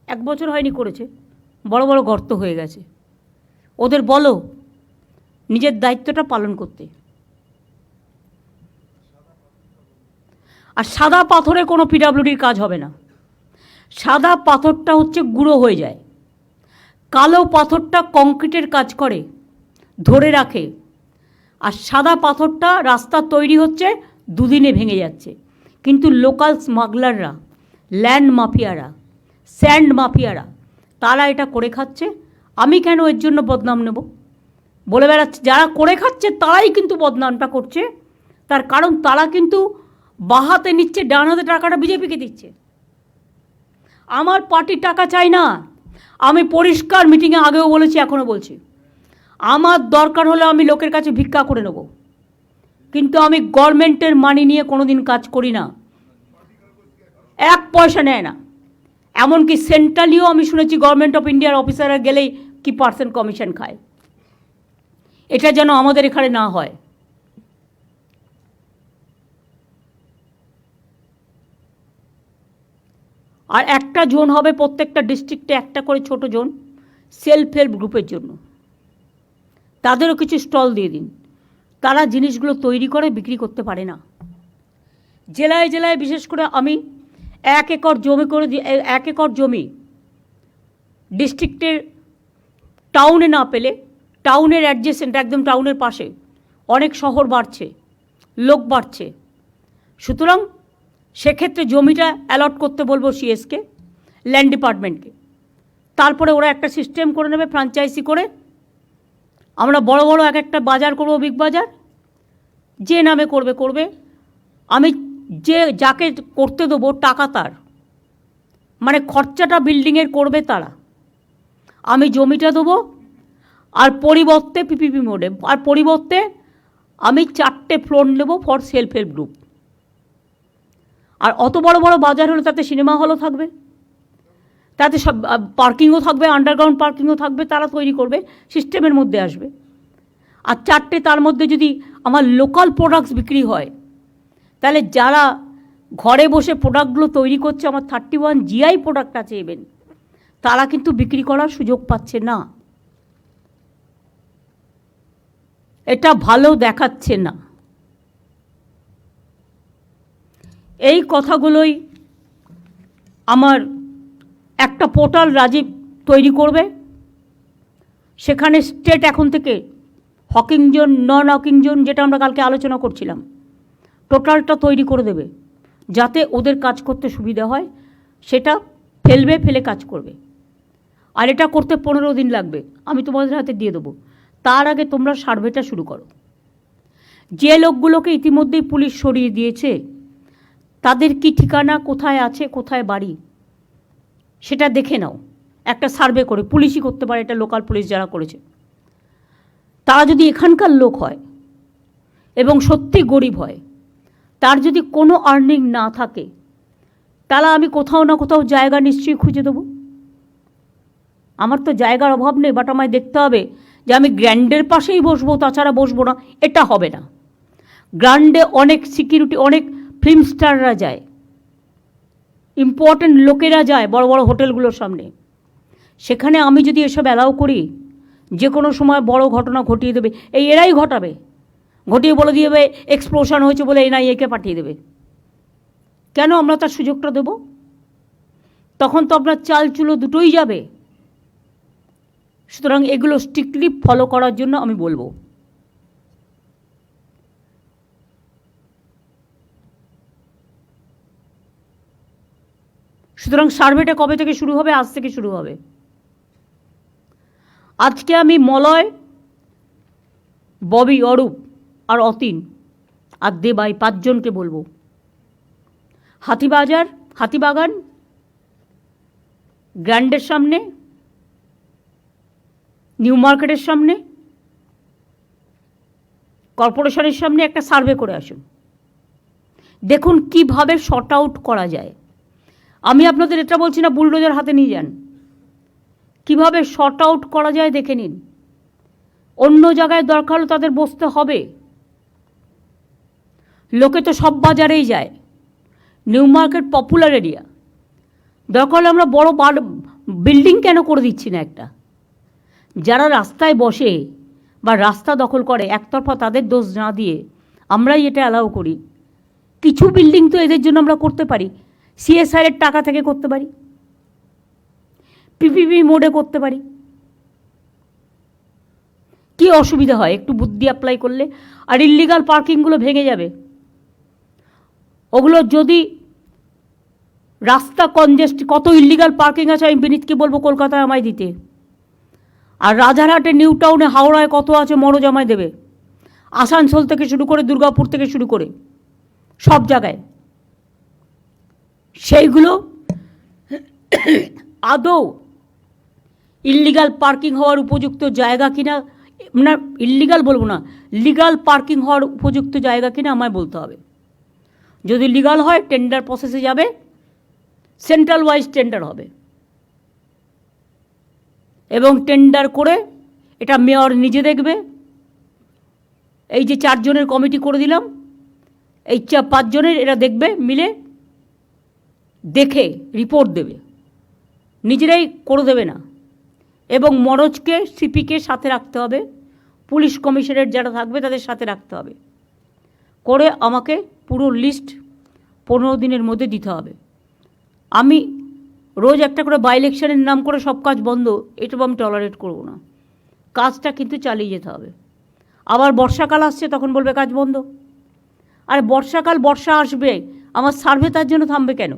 S1: 1 বছর হয়নি করেছে, বড় বড় গর্ত হয়ে গেছে। ওদের বলো নিজের দায়িত্বটা পালন করতে। আর সাদা পাথরে কোনো পিডাব্লিউডির কাজ হবে না। সাদা পাথরটা হচ্ছে গুঁড়ো হয়ে যায়, কালো পাথরটা কংক্রিটের কাজ করে, ধরে রাখে। আর সাদা পাথরটা রাস্তা তৈরি হচ্ছে 2 দিনে ভেঙে যাচ্ছে। কিন্তু লোকাল স্মাগলাররা, ল্যান্ড মাফিয়ারা, স্যান্ড মাফিয়ারা, তারা এটা করে খাচ্ছে। আমি কেন এর জন্য বদনাম নেব? বলে বেড়াচ্ছে যারা করে খাচ্ছে তারাই কিন্তু বদনামটা করছে। তার কারণ তারা কিন্তু বাঁ হাতে নিচ্ছে, ডান হাতে টাকাটা বিজেপিকে দিচ্ছে। আমার পার্টির টাকা চাই না। আমি পরিষ্কার মিটিংয়ে আগেও বলেছি, এখনও বলছি, আমার দরকার হলে আমি লোকের কাছে ভিক্ষা করে নেব, কিন্তু আমি গভর্নমেন্টের মানি নিয়ে কোনো দিন কাজ করি না। 1 পয়সা নেয় না। এমনকি সেন্ট্রালিও আমি শুনেছি গভর্নমেন্ট অফ ইন্ডিয়ার অফিসাররা গেলেই কি পার্সেন্ট কমিশন খায়। এটা যেন আমাদের এখানে না হয়। আর একটা জোন হবে প্রত্যেকটা ডিস্ট্রিক্টে, একটা করে ছোট জোন সেলফ হেল্প গ্রুপের জন্য। তাদেরও কিছু স্টল দিয়ে দিন, তারা জিনিসগুলো তৈরি করে বিক্রি করতে পারে না। জেলায় জেলায় বিশেষ করে আমি 1 একর জমি করে 1 একর জমি ডিস্ট্রিক্টের টাউনে না পেলে, টাউনের অ্যাডজেসেন্ট, একদম টাউনের পাশে অনেক শহর বাড়ছে, লোক বাড়ছে, সুতরাং সেক্ষেত্রে জমিটা অ্যালট করতে বলবো সিএসকে, ল্যান্ড ডিপার্টমেন্টকে। তারপরে ওরা একটা সিস্টেম করে নেবে ফ্র্যাঞ্চাইজি করে। আমরা বড় বড় এক একটা বাজার করবো, বিগ বাজার, যে নামে করবে করবে। আমি যে যাকে করতে দেবো টাকা তার, মানে খরচাটা বিল্ডিংয়ের করবে তারা। আমি জমিটা দেবো, আর পরিবর্তে পিপিপি মোডে, আর পরিবর্তে আমি 4টে ফ্লোর নেবো ফর সেলফ হেল্প গ্রুপ। আর অত বড় বড় বাজার হলে তাতে সিনেমা হলও থাকবে, তাতে সব পার্কিংও থাকবে, আন্ডারগ্রাউন্ড পার্কিংও থাকবে, তারা তৈরি করবে, সিস্টেমের মধ্যে আসবে। আর 4টে তার মধ্যে যদি আমার লোকাল প্রোডাক্টস বিক্রি হয়, তাহলে যারা ঘরে বসে প্রোডাক্টগুলো তৈরি করছে, আমার 31 GI প্রোডাক্ট আছে ইভেন, তারা কিন্তু বিক্রি করার সুযোগ পাচ্ছে না। এটা ভালো দেখাচ্ছে না। এই কথাগুলোই আমার একটা পোর্টাল রাজীব তৈরি করবে, সেখানে স্টেট এখন থেকে হকিং জোন, নন হকিং জোন, যেটা আমরা কালকে আলোচনা করছিলাম, টোটালটা তৈরি করে দেবে, যাতে ওদের কাজ করতে সুবিধা হয়। সেটা ফেলে কাজ করবে। আর এটা করতে 15 দিন লাগবে, আমি তোমাদের হাতে দিয়ে দেবো। তার আগে তোমরা সার্ভেটা শুরু করো। যে লোকগুলোকে ইতিমধ্যেই পুলিশ সরিয়ে দিয়েছে, তাদের কি ঠিকানা, কোথায় আছে, কোথায় বাড়ি, সেটা দেখে নাও একটা সার্ভে করে। পুলিশই করতে পারে এটা, লোকাল পুলিশ যারা করেছে, তারা যদি এখানকার লোক হয় এবং সত্যি গরিব হয়, তার যদি কোনো আর্নিং না থাকে, তাহলে আমি কোথাও না কোথাও জায়গা নিশ্চয়ই খুঁজে দেবো। আমার তো জায়গার অভাব নেই, বাট আমায় দেখতে হবে যে আমি গ্র্যান্ডের পাশেই বসবো, তাছাড়া বসবো না, এটা হবে না। গ্র্যান্ডে অনেক সিকিউরিটি, অনেক ফিল্ম স্টাররা যায়, ইম্পর্টেন্ট লোকেরা যায় বড় বড় হোটেলগুলোর সামনে। সেখানে আমি যদি এসব অ্যালাউ করি, যে কোনো সময় বড় ঘটনা ঘটিয়ে দেবে, এরাই ঘটাবে, ঘটিয়ে বলে দিয়ে দেবে এক্সপ্লোশন হয়েছে বলে NIA-কে পাঠিয়ে দেবে। কেন আমরা তার সুযোগটা দেব? তখন তো আপনার চাল চুলো দুটোই যাবে। সুতরাং এগুলো স্ট্রিক্টলি ফলো করার জন্য আমি বলবো। সুতরাং সার্ভেটা কবে থেকে শুরু হবে? আজ থেকে শুরু হবে। আজকে আমি মলয়, ববি, অরূপ আর অতীন আর দেবাই 5 জনকে বলবো, হাতিবাগান গ্র্যান্ডের সামনে, নিউ মার্কেটের সামনে, কর্পোরেশনের সামনে একটা সার্ভে করে আসুন। দেখুন কিভাবে শর্ট আউট করা যায়। আমি আপনাদের এটা বলছি না বুলডোজার হাতে নিয়ে যান, কিভাবে শর্ট আউট করা যায় দেখে নিন। অন্য জায়গায় দরকার হলে তাদের বসতে হবে। লোকে তো সব বাজারেই যায়, নিউ মার্কেট পপুলার এরিয়া, দরকার হলে আমরা বড় বিল্ডিং কেন করে দিচ্ছি না একটা? যারা রাস্তায় বসে বা রাস্তা দখল করে একতরফা তাদের দোষ না দিয়ে আমরাই এটা অ্যালাউ করি। কিছু বিল্ডিং তো এদের জন্য আমরা করতে পারি, CSR-এর টাকা থেকে করতে পারি, PPP মোডে করতে পারি। কি অসুবিধা হয় একটু বুদ্ধি অ্যাপ্লাই করলে? আর ইল্লিগাল পার্কিংগুলো ভেঙে যাবে। ওগুলো যদি রাস্তা কনজেস্ট, কত ইল্লিগাল পার্কিং আছে আমি বিনীতকে বলবো কলকাতায় আমায় দিতে। আর রাজারহাটে, নিউ টাউনে, হাওড়ায় কত আছে মরজ আমায় দেবে। আসানসোল থেকে শুরু করে, দুর্গাপুর থেকে শুরু করে সব জায়গায়। সেইগুলো আদৌ ইল্লিগাল পার্কিং হওয়ার উপযুক্ত জায়গা কিনা, না ইল্লিগাল বলবো না, লিগাল পার্কিং হওয়ার উপযুক্ত জায়গা কিনা আমায় বলতে হবে। যদি লিগাল হয় টেন্ডার প্রসেসে যাবে, সেন্ট্রাল ওয়াইজ টেন্ডার হবে, এবং টেন্ডার করে এটা মেয়র নিজে দেখবে। এই যে 4 জনের কমিটি করে দিলাম, এই 5 জনের এরা দেখবে, মিলে দেখে রিপোর্ট দেবে, নিজেরাই করে দেবে না। এবং মরজকে, সিপিকে সাথে রাখতে হবে, পুলিশ কমিশনারেট যারা থাকবে তাদের সাথে রাখতে হবে, করে আমাকে পুরো লিস্ট 15 দিনের মধ্যে দিতে হবে। আমি রোজ একটা করে বাই ইলেকশনের নাম করে সব কাজ বন্ধ, এটা আমি টলারেট করব না। কাজটা কিন্তু চালিয়ে যেতে হবে। আবার বর্ষাকাল আসছে, তখন বলবে কাজ বন্ধ। আর বর্ষাকাল, বর্ষা আসবে, আমার সার্ভে তার জন্য থামবে কেন?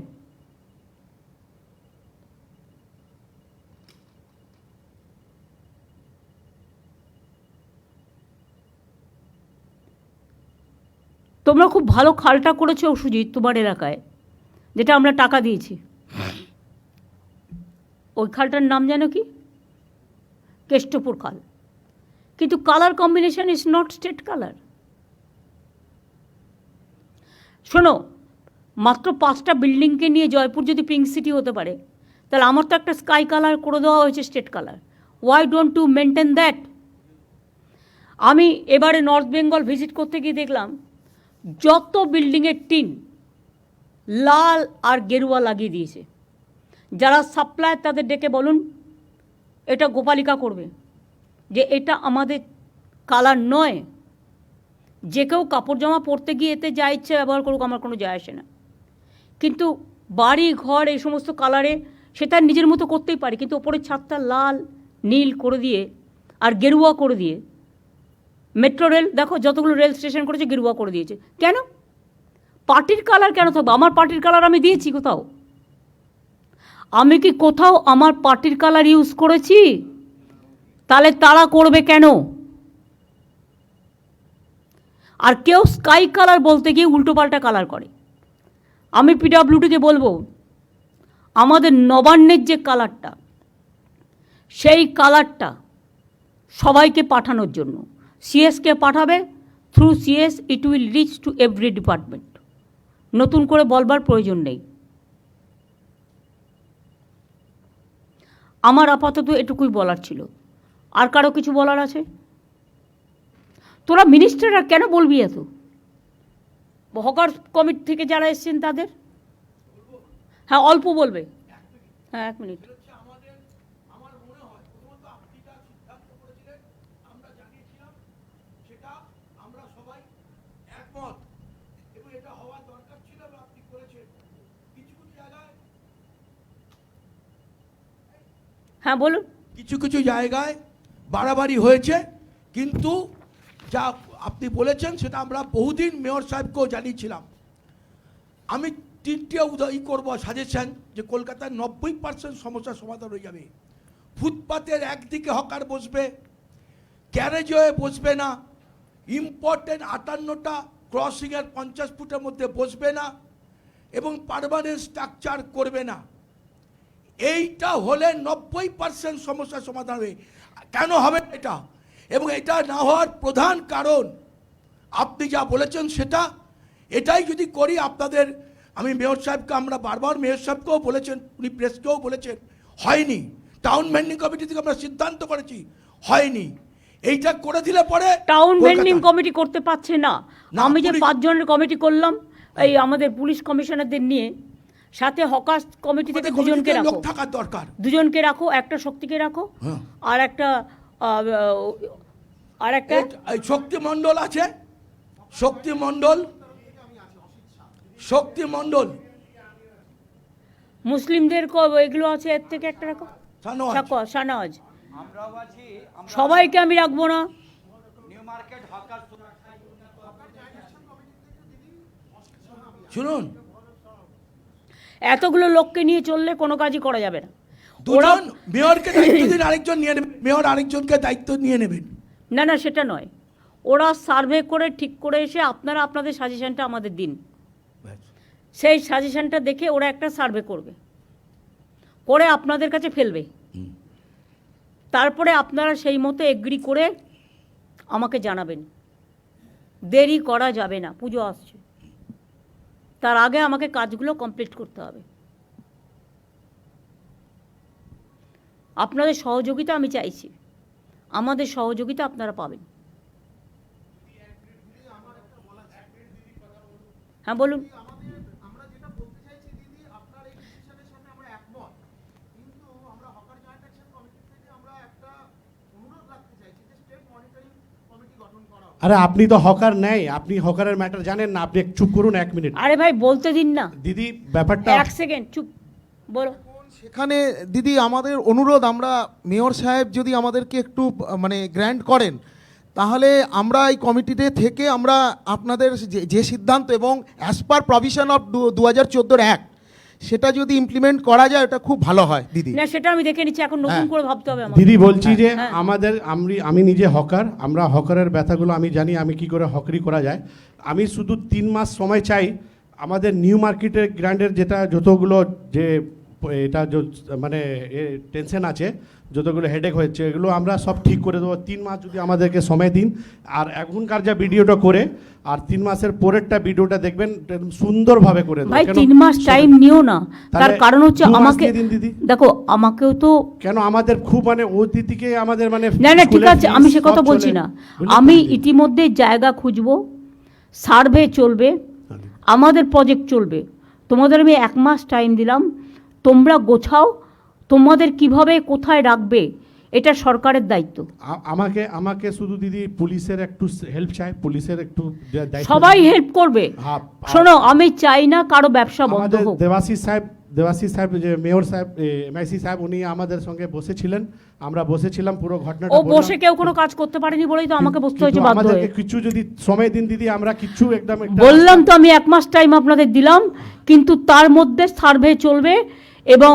S1: তোমরা খুব ভালো খালটা করেছো সুজিত তোমার এলাকায়, যেটা আমরা টাকা দিয়েছি। ওই খালটার নাম জানো কি? কেষ্টপুর খাল। কিন্তু colour combination is not state colour. শোনো, মাত্র 5টা বিল্ডিংকে নিয়ে জয়পুর যদি পিঙ্ক সিটি হতে পারে, তাহলে আমার তো একটা স্কাই কালার করে দেওয়া হয়েছে, state colour. Why don't to maintain that? আমি এবারে নর্থ বেঙ্গল ভিজিট করতে গিয়ে দেখলাম যত বিল্ডিংয়ের টিন লাল আর গেরুয়া লাগিয়ে দিয়েছে। যারা সাপ্লাই তাদের ডেকে বলুন এটা গোপালিকা করবে, যে এটা আমাদের কালার নয়। যে কেউ কাপড় জামা পরতে গিয়ে এতে যা ইচ্ছে ব্যবহার করুক, আমার কোনো যায় আসে না। কিন্তু বাড়ি ঘর এই সমস্ত কালারে সে তার নিজের মতো করতেই পারে, কিন্তু ওপরের ছাদটা লাল নীল করে দিয়ে আর গেরুয়া করে দিয়ে, মেট্রো রেল দেখো যতগুলো রেল স্টেশন করেছে গেরুয়া করে দিয়েছে। কেন? পার্টির কালার কেন থাকবে? আমার পার্টির কালার আমি দিয়েছি কোথাও? আমি কি কোথাও আমার পার্টির কালার ইউজ করেছি? তাহলে তারা করবে কেন? আর কেউ স্কাই কালার বলতে গিয়ে উল্টোপাল্টা কালার করে। আমি পিডব্লিউডিকে বলবো আমাদের নবান্নের যে কালারটা, সেই কালারটা সবাইকে পাঠানোর জন্য সিএসকে পাঠাবে। Through CS it will reach to every department. নতুন করে বলবার প্রয়োজন নেই। আমার আপাতত এটুকুই বলার ছিল। আর কারো কিছু বলার আছে? তোরা মিনিস্টাররা কেন বলবি এত? হকার কমিটি থেকে যারা এসেছেন তাদের, হ্যাঁ অল্প বলবে। হ্যাঁ 1 মিনিট। হ্যাঁ বলুন।
S4: কিছু কিছু জায়গায় বাড়াবাড়ি হয়েছে, কিন্তু যা আপনি বলেছেন সেটা আমরা বহুদিন মেয়র সাহেবকেও জানিয়েছিলাম। আমি 3টে করবো সাজেশন, যে কলকাতার 90% সমস্যার সমাধান হয়ে যাবে। ফুটপাতের একদিকে হকার বসবে, গ্যারেজে বসবে না, ইম্পর্টেন্ট 58টা ক্রসিংয়ের 50 ফুটের মধ্যে বসবে না, এবং পার্মানেন্ট স্ট্রাকচার করবে না। এইটা হলে 90% সমস্যার সমাধান হবে। কেন হবে এটা? এবং এটা না হওয়ার প্রধান কারণ আপনি যা বলেছেন সেটা, এটাই যদি করি আপনাদের, আমি মেয়র সাহেবকে, আমরা বারবার মেয়র সাহেবকেও বলেছেন, উনি প্রেসকেও বলেছেন, হয়নি। টাউন মেন্ডিং কমিটি থেকে আমরা সিদ্ধান্ত করেছি, হয়নি। এইটা করে দিলে পরে
S1: টাউন মেন্ডিং কমিটি করতে পারছে না। আমি যে 5 জনের কমিটি করলাম এই আমাদের পুলিশ কমিশনারদের নিয়ে, সাথে হকার কমিটি থেকে 2জনকে রাখো,
S4: লোক থাকার দরকার।
S1: 2জনকে রাখো, একটা শক্তিকে রাখো, আর একটা
S4: শক্তি মণ্ডল আছে, শক্তি মণ্ডল
S1: মুসলিমদের এগুলো আছে, এর থেকে একটা রাখো, শাহনওয়াজ। সবাইকে আমি রাখবো না।
S4: শুনুন,
S1: এতগুলো লোককে নিয়ে চললে কোনো কাজই করা যাবে না।
S4: দুজন মেয়রকে দায়িত্ব দিন, আরেকজন নিয়ে নেবেন, মেয়র আরেকজনকে দায়িত্ব নিয়ে নেবেন।
S1: না না, সেটা নয়। ওরা সার্ভে করে ঠিক করে এসে আপনারা আপনাদের সাজেশনটা আমাদের দিন। সেই সাজেশনটা দেখে ওরা একটা সার্ভে করবে, করে আপনাদের কাছে ফেলবে। তারপরে আপনারা সেই মতো এগ্রি করে আমাকে জানাবেন। দেরি করা যাবে না, পুজো আসছে, তার আগে আমাকে কাজগুলো কমপ্লিট করতে হবে। আপনাদের সহযোগিতা আমি চাইছি, আমাদের সহযোগিতা আপনারা পাবেন। হ্যাঁ বলুন।
S5: আরে আপনি তো হকার নেই, আপনি হকারের ম্যাটার জানেন না, আপনি চুপ করুন 1 মিনিট।
S1: আরে ভাই বলতে দিন না
S5: দিদি, ব্যাপারটা
S1: 1 সেকেন্ড চুপ, বলো।
S6: সেখানে দিদি আমাদের অনুরোধ, আমরা মেয়র সাহেব যদি আমাদেরকে একটু মানে গ্র্যান্ট করেন, তাহলে আমরা এই কমিটিতে থেকে আমরা আপনাদের যে সিদ্ধান্ত এবং as per provision of 2014 act, সেটা যদি ইমপ্লিমেন্ট করা যায় এটা খুব ভালো হয় দিদি।
S1: না সেটা আমি দেখে নিচ্ছি, এখন নতুন করে ভাবতে হবে আমাকে।
S5: দিদি বলছি যে
S1: হ্যাঁ।
S5: আমি নিজে হকার, আমরা হকারের ব্যথাগুলো আমি জানি, আমি কি করে হকারি করা যায়। আমি শুধু 3 মাস সময় চাই আমাদের নিউ মার্কেটের গ্র্যান্ডের যতগুলো যে এটা মানে টেনশন আছে, যতগুলো হেডেক হচ্ছে এগুলো আমরা সব ঠিক করে দেবো। 3 মাস যদি আমাদেরকে সময় দিন, আর এখনকার যা ভিডিওটা করে আর 3 মাসের পরেরটা ভিডিওটা দেখবেন, সুন্দরভাবে করে দেবো।
S1: ভাই
S5: কেন?
S1: 3 মাস টাইম নিও না, তার
S5: তাহলে
S1: কারণ হচ্ছে
S5: 2 মাস
S1: আমাকে
S5: দিয়ে দিন দিদি।
S1: দেখো, আমাকেও তো
S5: কেন আমাদের খুব মানে অতিথিকে আমাদের মানে
S1: না না ঠিক
S5: স্কুলের
S1: আছে,
S5: fees
S1: আমি সে
S5: সব
S1: কথা
S5: চলে।
S1: বলছি না।
S5: বুঝলেন তো
S1: আমি
S5: দিদি?
S1: ইতিমধ্যে জায়গা খুঁজবো, সার্ভে চলবে, আমাদের প্রজেক্ট চলবে। তোমাদের আমি 1 মাস টাইম দিলাম, তোমরা গোছাও তোমাদের কিভাবে কোথায় রাখবে, এটা সরকারের দায়িত্ব।
S5: আমাকে শুধু দিদি পুলিশের একটু হেল্প চাই, পুলিশের একটু দায়িত্ব
S1: সবাই
S5: দিন।
S1: হেল্প করবে।
S5: হ্যাঁ,
S1: শোনো, আমি চাই না কারো ব্যবসা বন্ধ
S5: আমাদের
S1: হোক।
S5: দেবাশিস সাহেব যে মেয়র সাহেব, এমআইসি সাহেব, উনি আমাদের সঙ্গে বসেছিলেন, আমরা বসেছিলাম, পুরো ঘটনাটা
S1: ও
S5: বললাম।
S1: বসে কেউ কোনো কাজ করতে পারেনি বলেই তো আমাকে বসতে হয়েছে
S5: কিন্তু
S1: বাধ্য হয়ে।
S5: আমাদেরকে কিছু যদি সময় দিন দিদি, আমরা কিছু একদম একটা
S1: বললাম তো, আমি 1 মাস টাইম আপনাদের দিলাম, কিন্তু তার মধ্যে সার্ভে চলবে এবং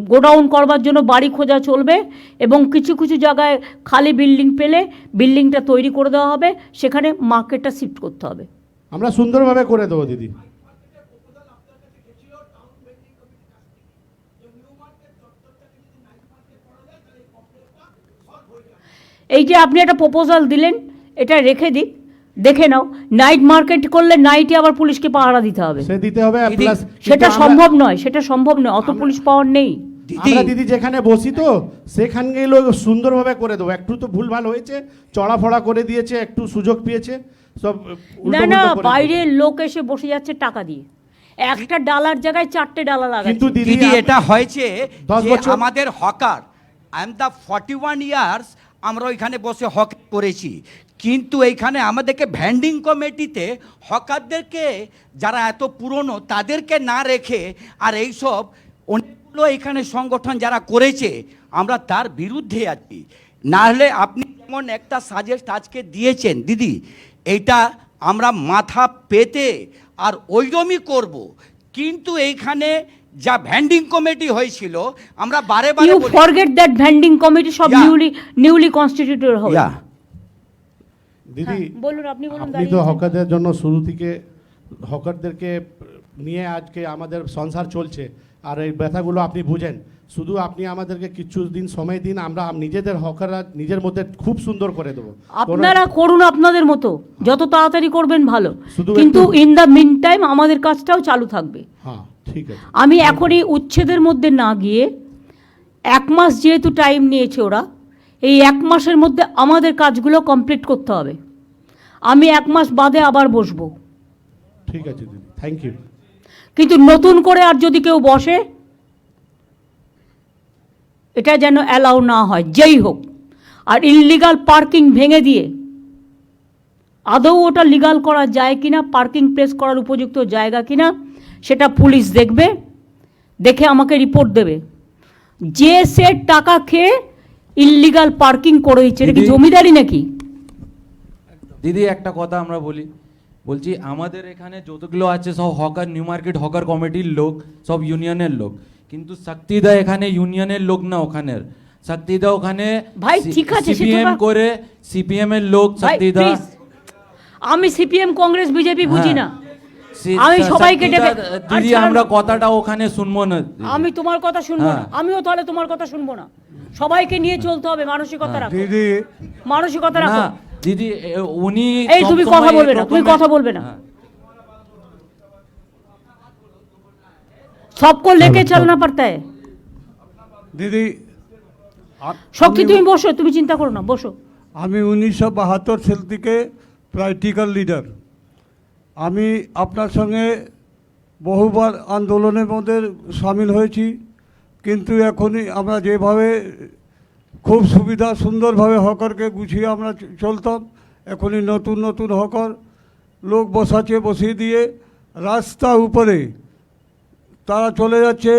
S1: গোডাউন করবার জন্য বাড়ি খোঁজা চলবে, এবং কিছু কিছু জায়গায় খালি বিল্ডিং পেলে বিল্ডিংটা তৈরি করে দেওয়া হবে, সেখানে মার্কেটটা শিফট করতে হবে।
S5: আমরা সুন্দরভাবে করে দেবো দিদি।
S1: এই যে আপনি একটা প্রপোজাল দিলেন, এটা রেখে দিক, দেখে নাও। নাইট মার্কেট করলে নাইটে আবার পুলিশকে পাহারা দিতে হবে,
S5: সে দিতে হবে,
S7: দিদি,
S5: প্লাস
S1: সেটা সম্ভব নয়, সেটা সম্ভব নয়, অত পুলিশ পাওয়ার নেই।
S5: আমরা দিদি যেখানে বসি তো সেখানে গেলেও সুন্দরভাবে করে দেবো। একটু তো ভুলভাল হয়েছে, চড়াফড়া করে দিয়েছে, একটু সুযোগ পেয়েছে, সব
S1: না
S5: উল্টো
S1: না,
S5: পুল্টো করে
S1: বাইরের লোক এসে বসে যাচ্ছে টাকা দিয়ে, একটা ডালার জায়গায় 4টে ডালা
S5: দিয়েছে। কিন্তু
S1: লাগাচ্ছে।
S5: দিদি
S7: দিদি এটা হয়েছে
S5: 10
S7: যে
S5: বছর-
S7: আমাদের hawker, I am the 41 years আমরা ওইখানে বসে হক করেছি, কিন্তু এইখানে আমাদেরকে ভ্যান্ডিং কমিটিতে হকারদেরকে যারা এত পুরনো তাদেরকে না রেখে, আর এইসব অনেকগুলো এখানে সংগঠন যারা করেছে, আমরা তার বিরুদ্ধে আছি। না হলে আপনি যেমন একটা সাজেস্ট আজকে দিয়েছেন দিদি, এইটা আমরা মাথা পেতে আর ওইরকমই করব, কিন্তু এইখানে যা ভ্যান্ডিং কমিটি হয়েছিল আমরা বারে বারে
S1: ইউ
S7: বলি-
S1: ফরগেট দ্যাট ভ্যান্ডিং কমিটি সব
S7: Yeah.
S1: নিউলি কনস্টিটিউটেড হবে।
S7: Yeah.
S5: দিদি
S1: হ্যাঁ, বলুন, আপনি বলুন।
S5: আপনি তো
S1: দাঁড়িয়ে আছেন।
S5: হকারদের জন্য শুরু থেকে হকারদেরকে নিয়ে আজকে আমাদের সংসার চলছে, আর এই ব্যথাগুলো আপনি বুঝেন। শুধু আপনি আমাদেরকে কিছু দিন সময় দিন, আমরা নিজেদের হকাররা নিজের মধ্যে খুব সুন্দর করে দেবো।
S1: আপনারা করুন আপনাদের মতো, যত তাড়াতাড়ি করবেন ভালো,
S5: শুধু
S1: কিন্তু
S5: একটু-
S1: ইন দ্য মিন টাইম আমাদের কাজটাও চালু থাকবে।
S5: হ্যাঁ, ঠিক আছে।
S1: আমি এখনই উচ্ছেদের মধ্যে না গিয়ে, 1 মাস যেহেতু টাইম নিয়েছে ওরা, এই 1 মাসের মধ্যে আমাদের কাজগুলো কমপ্লিট করতে হবে। আমি 1 মাস বাদে আবার বসবো,
S5: ঠিক আছে দিদি, থ্যাংক ইউ।
S1: কিন্তু নতুন করে আর যদি কেউ বসে, এটা যেন অ্যালাউ না হয়, যেই হোক। আর ইললিগাল পার্কিং ভেঙে দিয়ে আদৌ ওটা লিগাল করা যায় কিনা, পার্কিং প্লেস করার উপযুক্ত জায়গা কিনা, সেটা পুলিশ দেখবে, দেখে আমাকে রিপোর্ট দেবে। যে সে টাকা খেয়ে ইললিগাল পার্কিং করে দিচ্ছে, এটা কি
S8: দিদি-
S1: জমিদারি নাকি?
S8: দিদি একটা কথা আমরা বলছি আমাদের এখানে যতগুলো আছে সব হকার, নিউ মার্কেট হকার কমিটির লোক, সব ইউনিয়নের লোক, কিন্তু শক্তিদা এখানে ইউনিয়নের লোক না, ওখানের শক্তিদা ওখানে
S1: ভাই, ঠিক আছে, সে তো
S8: সিপিএম
S1: বা-
S8: করে, সিপিএম এর লোক
S1: ভাই,
S8: শক্তিদা।
S1: please, আমি সিপিএম কংগ্রেস বিজেপি বুঝি না।
S8: সি-
S1: আমি সবাইকে
S8: শক্তিদা,
S1: ডেকে- আর
S8: দিদি
S1: ছাড়ো
S8: আমরা
S1: না।
S8: কথাটা ওখানে শুনবো না দিদি।
S1: আমি তোমার কথা শুনবো না,
S8: হ্যাঁ।
S1: আমিও তাহলে তোমার কথা শুনবো না। সবাইকে নিয়ে চলতে হবে, মানসিকতা রাখো, মানসিকতা
S8: না
S1: রাখো।
S8: দিদি উনি
S1: এই তুমি
S8: সবসময়
S1: কথা বলবে না,
S8: একরকমের-
S1: তুমি কথা বলবে না।
S8: হ্যাঁ।
S1: सबको लेके चलना पड़ता है।
S9: দিদি
S1: শক্তি, তুমি বসো, তুমি চিন্তা করো না, বসো।
S9: আমি 1972 সাল থেকে প্র্যাকটিক্যাল লিডার। আমি আপনার সঙ্গে বহুবার আন্দোলনের মধ্যে সামিল হয়েছি, কিন্তু এখনই আমরা যেভাবে খুব সুবিধা সুন্দরভাবে হকারকে গুছিয়ে আমরা চলতাম, এখনই নতুন নতুন হকার লোক বসিয়ে দিয়ে রাস্তা উপরে তারা চলে যাচ্ছে,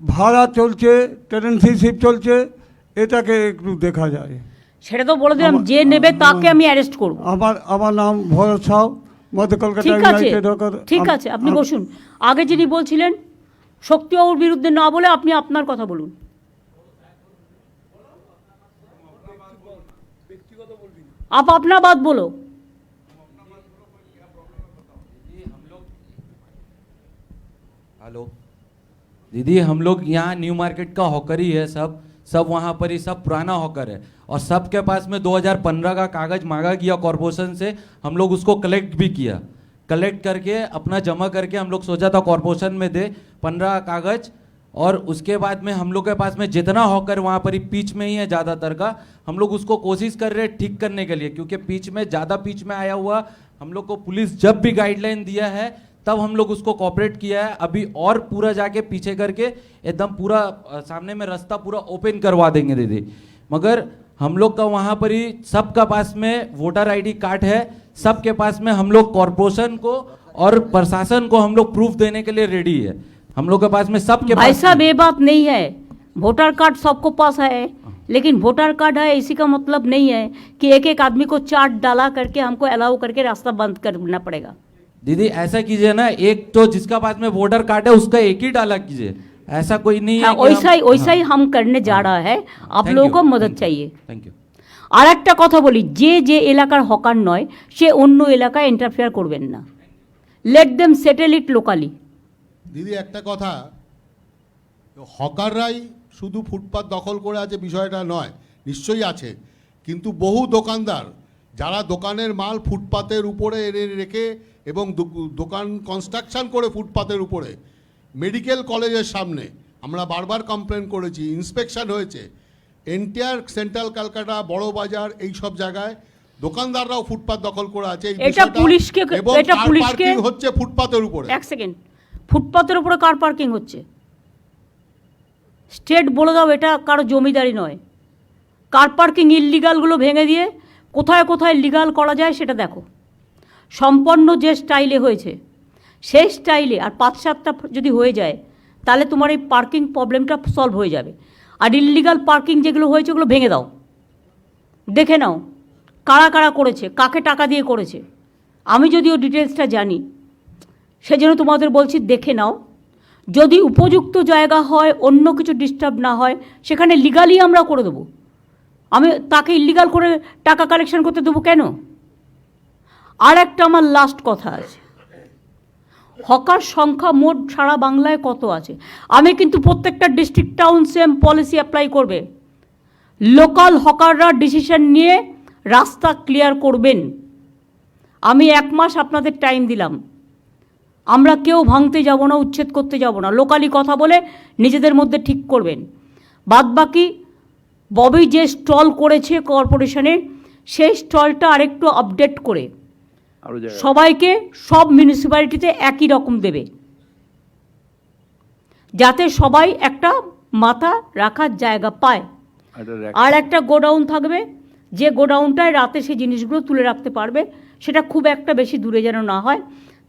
S9: ভাড়া চলছে, টেনেন্সিশিপ চলছে, এটাকে একটু দেখা যায়।
S1: সেটা তো বলে দিলাম, যে নেবে তাকে আমি অ্যারেস্ট করব।
S9: আমার নাম ভরত সাউ, মধ্য কলকাতা
S1: ঠিক আছে,
S9: ইউনাইটেড হকার।
S1: ঠিক আছে, আপনি বসুন। আগে যিনি বলছিলেন শক্তিবাবুর বিরুদ্ধে না বলে আপনি আপনার কথা বলুন। आप अपना बात बोलो।
S8: हेलो दीदी हम लोग यहाँ न्यू मार्केट का हॉकर ही है, सब वहाँ पर ही सब पुराना हॉकर है, और सबके पास में 2015 का कागज मांगा गया कॉरपोरेशन से, हम लोग उसको कलेक्ट भी किया, कलेक्ट करके अपना जमा करके हम लोग सोचा था कॉरपोरेशन में दे 15 कागज, और उसके बाद में हम लोग के पास में जितना हॉकर वहाँ पर ही पीच में ही है ज़्यादातर का, हम लोग उसको कोशिश कर रहे हैं ठीक करने के लिए, क्योंकि पीच में ज़्यादा पीच में आया हुआ हम लोग को पुलिस जब भी गाइडलाइन दिया है तब हम लोग उसको कॉपरेट किया है, अभी और पूरा जाके पीछे करके एकदम पूरा सामने में रास्ता पूरा ओपन करवा देंगे दीदी। मगर हम लोग का वहाँ पर ही सबका पास में वोटर आईडी कार्ड है, सबके पास में हम लोग कॉरपोरेशन को और प्रशासन को हम लोग प्रूफ देने के लिए रेडी है, हम लोग के पास में सबके
S1: भाई
S8: पास
S1: साहब ये बात नहीं है, वोटर कार्ड सबको पास है, लेकिन वोटर कार्ड है इसी का मतलब नहीं है कि एक एक आदमी को चार्ट डाला करके हमको अलाउ करके रास्ता बंद करना पड़ेगा।
S8: दीदी ऐसा कीजिए ना, एक तो जिसका पास में वोटर कार्ड है उसका एक ही डाला कीजिए, ऐसा कोई नहीं
S1: हाँ,
S8: है कि
S1: वैसा ही हम करने जा रहा है, आप
S8: Thank
S1: लोगों
S8: you,
S1: को मदद
S8: thank you,
S1: चाहिए।
S8: thank you।
S1: আর একটা কথা বলি, যে যে এলাকার হকার নয় সে অন্য এলাকায় ইন্টারফেয়ার করবেন না, লেট দেম সেটেল ইট লোকালি।
S10: দিদি একটা কথা, হকাররাই শুধু ফুটপাত দখল করে আছে বিষয়টা নয়, নিশ্চয়ই আছে, কিন্তু বহু দোকানদার যারা দোকানের মাল ফুটপাতের উপরে এনে রেখে এবং দোকান কনস্ট্রাকশন করে ফুটপাতের উপরে, মেডিকেল কলেজের সামনে আমরা বারবার কমপ্লেন করেছি, ইন্সপেকশন হয়েছে, এন্টায়ার সেন্ট্রাল কলকাতা বড় বাজার এই সব জায়গায় দোকানদাররাও ফুটপাত দখল করে আছে। এই
S1: এটা
S10: বিষয়টা
S1: পুলিশকে
S10: এবং
S1: এটা
S10: কার
S1: পুলিশকে
S10: পার্কিং হচ্ছে ফুটপাতের উপরে।
S1: এক সেকেন্ড, ফুটপাতের উপরে কার পার্কিং হচ্ছে স্টেট বলে দাও, এটা কারো জমিদারি নয়। কার পার্কিং ইললিগালগুলো ভেঙে দিয়ে কোথায় কোথায় লিগাল করা যায় সেটা দেখো। সম্পন্ন যে স্টাইলে হয়েছে সেই স্টাইলে আর 5-7টা যদি হয়ে যায় তাহলে তোমার এই পার্কিং প্রবলেমটা সলভ হয়ে যাবে। আর ইললিগাল পার্কিং যেগুলো হয়েছে ওগুলো ভেঙে দাও, দেখে নাও কারা কারা করেছে, কাকে টাকা দিয়ে করেছে। আমি যদিও ডিটেলসটা জানি সেজন্য তোমাদের বলছি দেখে নাও, যদি উপযুক্ত জায়গা হয়, অন্য কিছু ডিস্টার্ব না হয়, সেখানে লিগালি আমরা করে দেবো। আমি তাকে ইলিগাল করে টাকা কালেকশন করতে দেবো কেন? আর একটা আমার লাস্ট কথা আছে, হকার সংখ্যা মোট সারা বাংলায় কত আছে? আমি কিন্তু প্রত্যেকটা district town same policy apply করবে। লোকাল হকাররা ডিসিশন নিয়ে রাস্তা ক্লিয়ার করবেন। আমি 1 মাস আপনাদের টাইম দিলাম, আমরা কেউ ভাঙতে যাব না, উচ্ছেদ করতে যাব না, লোকালি কথা বলে নিজেদের মধ্যে ঠিক করবেন। বাদবাকি ববি যে স্টল করেছে কর্পোরেশনে সেই স্টলটা আরেকটু আপডেট করে
S3: আরো জায়গা
S1: সবাইকে সব মিউনিসিপ্যালিটিতে একই রকম দেবে, যাতে সবাই একটা মাথা রাখার জায়গা পায়। আর একটা গোডাউন থাকবে, যে গোডাউনটায় রাতে সেই জিনিসগুলো তুলে রাখতে পারবে, সেটা খুব একটা বেশি দূরে যেন না হয়।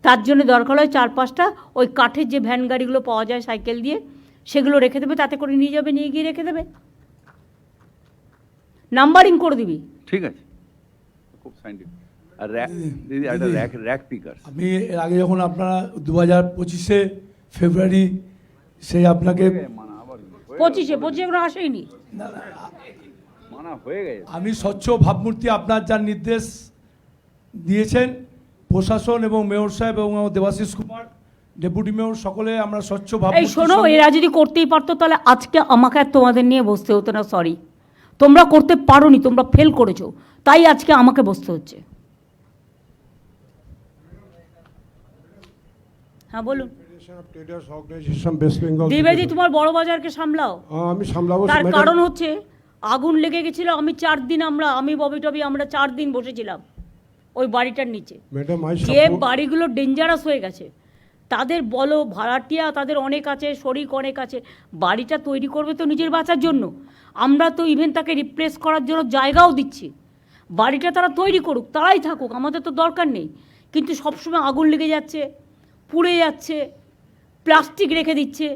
S1: তার জন্য দরকার হয় 4-5টা ওই কাঠের যে ভ্যান গাড়িগুলো পাওয়া যায় সাইকেল দিয়ে, সেগুলো রেখে দেবে, তাতে করে নিয়ে যাবে, নিয়ে গিয়ে রেখে দেবে, নাম্বারিং করে দিবি।
S3: ঠিক আছে, খুব সাইন্টিফিক। আর দিদি একটা র্যাক পিকার,
S4: আমি এর আগে যখন আপনারা 2025 ফেব্রুয়ারি সেই আপনাকে
S1: 25 এগুলো আসেনি,
S3: মানা হয়ে গেছে।
S4: আমি স্বচ্ছ ভাবমূর্তি আপনার যার নির্দেশ দিয়েছেন প্রশাসন এবং মেয়র সাহেব এবং দেবাশিস কুমার ডেপুটি মেয়র সকলে আমরা স্বচ্ছ
S1: এই
S4: ভাবমূর্তি
S1: শোনো, এরা যদি করতেই পারতো তাহলে আজকে আমাকে আর তোমাদের নিয়ে বসতে হতো না। সরি, তোমরা করতে পারোনি, তোমরা ফেল করেছো, তাই আজকে আমাকে বসতে হচ্ছে। হ্যাঁ বলুন। দ্বিবেদী, তোমার বড় বাজারকে সামলাও।
S5: আমি সামলাবো।
S1: তার কারণ হচ্ছে আগুন লেগে গেছিল, আমি 4 দিন আমি ববি টবি আমরা 4 দিন বসেছিলাম ওই বাড়িটার নিচে। যে বাড়িগুলো ডেঞ্জারাস হয়ে গেছে তাদের বলো, ভাড়াটিয়া তাদের অনেক আছে, শরিক অনেক আছে, বাড়িটা তৈরি করবে তো নিজের বাঁচার জন্য। আমরা তো ইভেন তাকে রিপ্লেস করার জন্য জায়গাও দিচ্ছি, বাড়িটা তারা তৈরি করুক, তারাই থাকুক, আমাদের তো দরকার নেই। কিন্তু সবসময় আগুন লেগে যাচ্ছে, পুড়ে যাচ্ছে, প্লাস্টিক রেখে দিচ্ছে।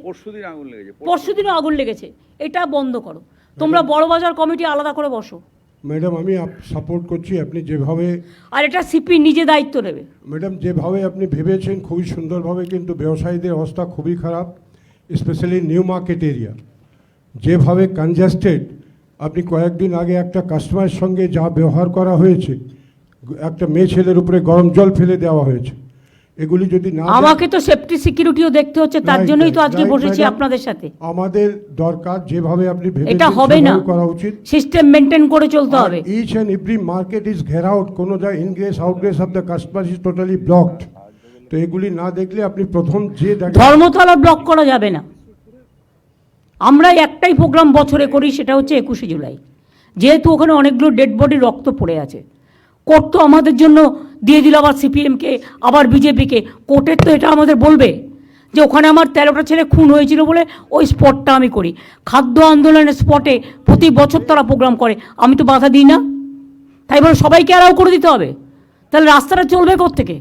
S1: পরশুদিনও আগুন লেগেছে, এটা বন্ধ করো। তোমরা বড় বাজার কমিটি আলাদা করে বসো।
S5: ম্যাডাম আমি সাপোর্ট করছি, আপনি যেভাবে,
S1: আর এটা সিপি নিজে দায়িত্ব নেবে।
S5: ম্যাডাম যেভাবে আপনি ভেবেছেন খুবই সুন্দরভাবে, কিন্তু ব্যবসায়ীদের অবস্থা খুবই খারাপ, স্পেশালি নিউ মার্কেট এরিয়া যেভাবে কনজাস্টেড। আপনি কয়েকদিন আগে একটা কাস্টমারের সঙ্গে যা ব্যবহার করা হয়েছে, একটা মেয়ে ছেলের উপরে গরম জল ফেলে দেওয়া হয়েছে,
S11: এগুলি যদি না
S1: আমাকে তো সেফটি সিকিউরিটিও দেখতে হচ্ছে, তার
S11: Right,
S1: জন্যই তো
S11: right,
S1: আজকে
S11: right,
S1: বসেছি
S11: madam.
S1: আপনাদের সাথে।
S11: আমাদের দরকার যেভাবে আপনি ভেবেছেন
S1: এটা হবে না,
S11: সেভাবে করা উচিত।
S1: সিস্টেম মেনটেন করে চলতে হবে।
S11: Each and every market is ঘেরাউট, কোনো যা ingress outgress of the customer is totally blocked. তো এগুলি না দেখলে আপনি প্রথম যে দেখেন
S1: ধর্মতলা ব্লক করা যাবে না। আমরা একটাই প্রোগ্রাম বছরে করি, সেটা হচ্ছে 21শে জুলাই। যেহেতু ওখানে অনেকগুলো ডেড বডি রক্ত পড়ে আছে, কোর্ট তো আমাদের জন্য দিয়ে দিল আবার সিপিএমকে, আবার বিজেপিকে। কোর্টের তো এটা আমাদের বলবে যে ওখানে আমার 13টা ছেলে খুন হয়েছিল বলে ওই স্পটটা আমি করি। খাদ্য আন্দোলনের স্পটে প্রতি বছর তারা প্রোগ্রাম করে, আমি তো বাধা দিই না। তাই বলে সবাইকে অ্যালাউ করে দিতে হবে? তাহলে রাস্তাটা চলবে কোত্থেকে?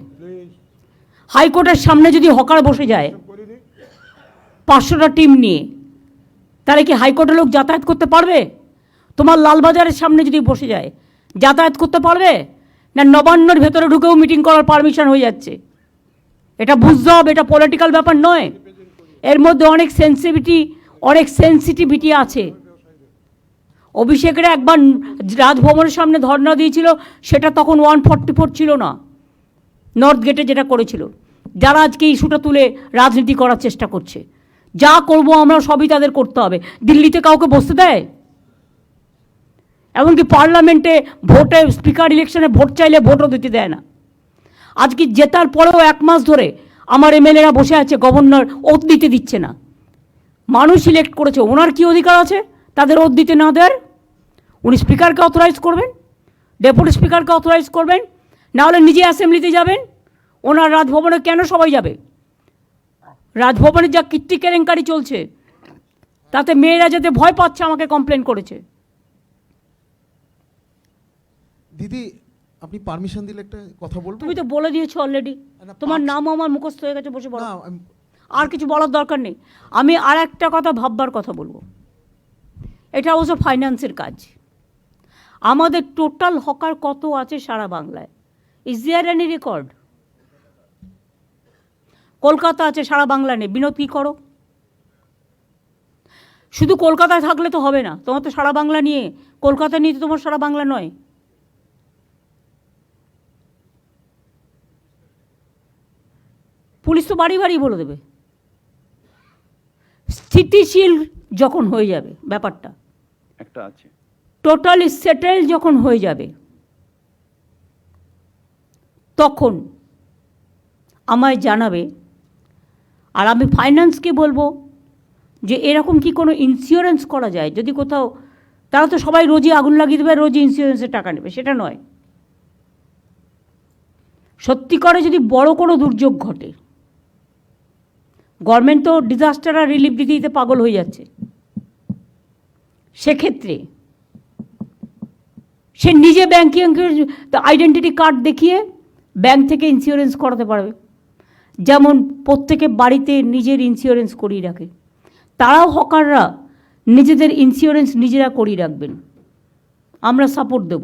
S1: হাইকোর্টের সামনে যদি হকার বসে যায় 500টা টিম নিয়ে, তাহলে কি হাইকোর্টের লোক যাতায়াত করতে পারবে? তোমার লালবাজারের সামনে যদি বসে যায় যাতায়াত করতে পারবে না? নবান্নর ভেতরে ঢুকেও মিটিং করার পারমিশন হয়ে যাচ্ছে। এটা বুঝতে হবে, এটা পলিটিক্যাল ব্যাপার নয়। এর মধ্যে অনেক সেন্সিটিভিটি আছে। অভিষেকের একবার রাজভবনের সামনে ধর্ণা দিয়েছিল, সেটা তখন 144 ছিল না, নর্থ গেটে যেটা করেছিল। যারা আজকে ইস্যুটা তুলে রাজনীতি করার চেষ্টা করছে, যা করব আমরা সবই তাদের করতে হবে। দিল্লিতে কাউকে বসতে দেয়? এমনকি পার্লামেন্টে ভোটে, স্পিকার ইলেকশনে ভোট চাইলে ভোটও দিতে দেয় না। আজকে জেতার পরেও 1 মাস ধরে আমার এমএলএরা বসে আছে, গভর্নর ওথ দিতে দিচ্ছে না। মানুষ ইলেক্ট করেছে, ওনার কি অধিকার আছে তাদের ওথ দিতে না দেওয়ার? উনি স্পিকারকে অথরাইজ করবেন, ডেপুটি স্পিকারকে অথরাইজ করবেন, না হলে নিজে অ্যাসেম্বলিতে যাবেন। ওনার রাজভবনে কেন সবাই যাবে? রাজভবনে যা কীর্তি কেলেঙ্কারি চলছে, তাতে মেয়েরা যেতে ভয় পাচ্ছে, আমাকে কমপ্লেন করেছে।
S6: দিদি আপনি পারমিশন দিলে একটা কথা বলবো?
S1: তুমি তো বলে দিয়েছো অলরেডি, তোমার নামও আমার মুখস্থ হয়ে গেছে, বসে বলো। আর কিছু বলার দরকার নেই। আমি আর একটা কথা ভাববার কথা বলবো। এটা অবশ্য ফাইন্যান্সের কাজ। আমাদের টোটাল হকার কত আছে সারা বাংলায়? Is there any record? Kolkata আছে, সারা বাংলা নেই। বিনোদ কী করো? শুধু কলকাতায় থাকলে তো হবে না, তোমার তো সারা বাংলা নিয়ে, কলকাতা নিয়ে তো তোমার সারা বাংলা নয়। পুলিশ তো বাড়ি বাড়ি বলে দেবে। স্থিতিশীল যখন হয়ে যাবে ব্যাপারটা,
S3: একটা আছে,
S1: টোটালি সেটেল যখন হয়ে যাবে, তখন আমায় জানাবে। আর আমি ফাইন্যান্সকে বলবো যে এরকম কি কোনো ইন্স্যুরেন্স করা যায়? যদি কোথাও, তারা তো সবাই রোজই আগুন লাগিয়ে দেবে, রোজই ইন্স্যুরেন্সের টাকা নেবে, সেটা নয়। সত্যি করে যদি বড় কোনো দুর্যোগ ঘটে, গভর্নমেন্ট তো ডিজাস্টার আর রিলিফ দিতে দিতে পাগল হয়ে যাচ্ছে, সেক্ষেত্রে সে নিজে ব্যাংকিং আইডেন্টিটি কার্ড দেখিয়ে ব্যাংক থেকে ইন্স্যুরেন্স করাতে পারবে। যেমন প্রত্যেকে বাড়িতে নিজের ইন্স্যুরেন্স করিয়ে রাখে, তারাও হকাররা নিজেদের ইন্স্যুরেন্স নিজেরা করিয়ে রাখবেন, আমরা সাপোর্ট দেব।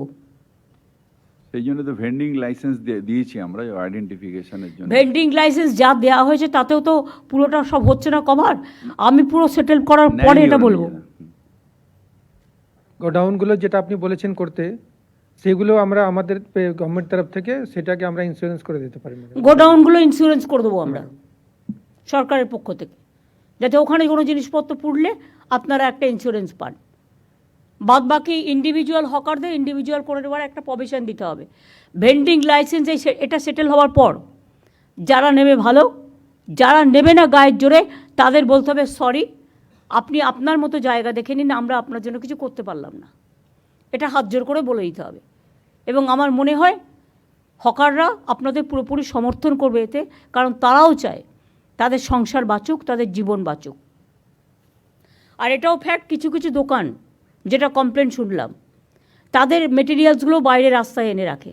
S3: সেই জন্য তো ভেন্ডিং লাইসেন্স দিয়েছি আমরা আইডেন্টিফিকেশনের জন্য।
S1: ভেন্ডিং লাইসেন্স যা দেওয়া হয়েছে তাতেও তো পুরোটা সব হচ্ছে না কভার। আমি পুরো সেটেল করার পরে এটা বলবো।
S12: গোডাউনগুলো যেটা আপনি বলেছেন করতে, সেগুলো আমরা আমাদের গভর্নমেন্ট তরফ থেকে সেটাকে আমরা ইন্স্যুরেন্স করে দিতে পারি।
S1: গোডাউনগুলো ইন্স্যুরেন্স করে দেবো আমরা সরকারের পক্ষ থেকে, যাতে ওখানে কোনো জিনিসপত্র পুড়লে আপনারা একটা ইন্স্যুরেন্স পান। বাদ বাকি ইন্ডিভিজুয়াল হকারদের ইন্ডিভিজুয়াল করে দেওয়ার একটা প্রভিশন দিতে হবে। ভেন্ডিং লাইসেন্স এটা সেটেল হওয়ার পর যারা নেবে ভালো, যারা নেবে না গায়ের জোরে, তাদের বলতে হবে সরি, আপনি আপনার মতো জায়গা দেখে নিন, আমরা আপনার জন্য কিছু করতে পারলাম না। এটা হাত জোর করে বলে দিতে হবে। এবং আমার মনে হয় হকাররা আপনাদের পুরোপুরি সমর্থন করবে এতে, কারণ তারাও চায় তাদের সংসার বাঁচুক, তাদের জীবন বাঁচুক। আর এটাও ফ্যাক্ট, কিছু কিছু দোকান যেটা কমপ্লেন শুনলাম, তাদের মেটেরিয়ালসগুলো বাইরে রাস্তায় এনে রাখে,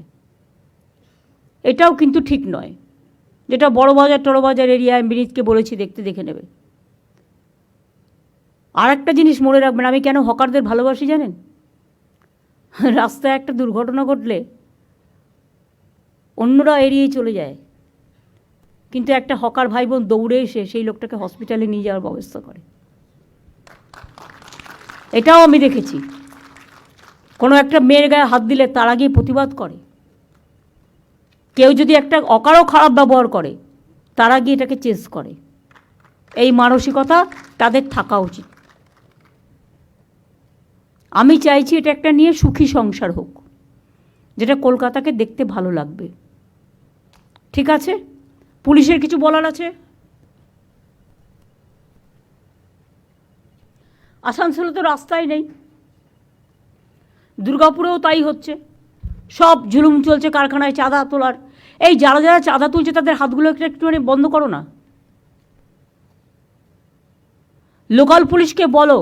S1: এটাও কিন্তু ঠিক নয়। যেটা বড় বাজার টড়ো বাজার এরিয়ায় বিনীতকে বলেছি দেখে নেবে। আর একটা জিনিস মনে রাখবেন, আমি কেন হকারদের ভালোবাসি জানেন? রাস্তায় একটা দুর্ঘটনা ঘটলে অন্যরা এড়িয়ে চলে যায়, কিন্তু একটা হকার ভাই বোন দৌড়ে এসে সেই লোকটাকে হসপিটালে নিয়ে যাওয়ার ব্যবস্থা করে। এটাও আমি দেখেছি। কোনো একটা মেয়ের গায়ে হাত দিলে তারা গিয়ে প্রতিবাদ করে। কেউ যদি একটা অকারও খারাপ ব্যবহার করে, তারা গিয়ে এটাকে চেস করে। এই মানসিকতা তাদের থাকা উচিত। আমি চাইছি এটা একটা নিয়ে সুখী সংসার হোক, যেটা কলকাতাকে দেখতে ভালো লাগবে। ঠিক আছে, পুলিশের কিছু বলার আছে? আসানসোলে তো রাস্তাই নেই, দুর্গাপুরেও তাই হচ্ছে, সব জুলুম চলছে কারখানায় চাঁদা তোলার। এই যারা যারা চাঁদা তুলছে তাদের হাতগুলো একটুখানি বন্ধ করো না। লোকাল পুলিশকে বলো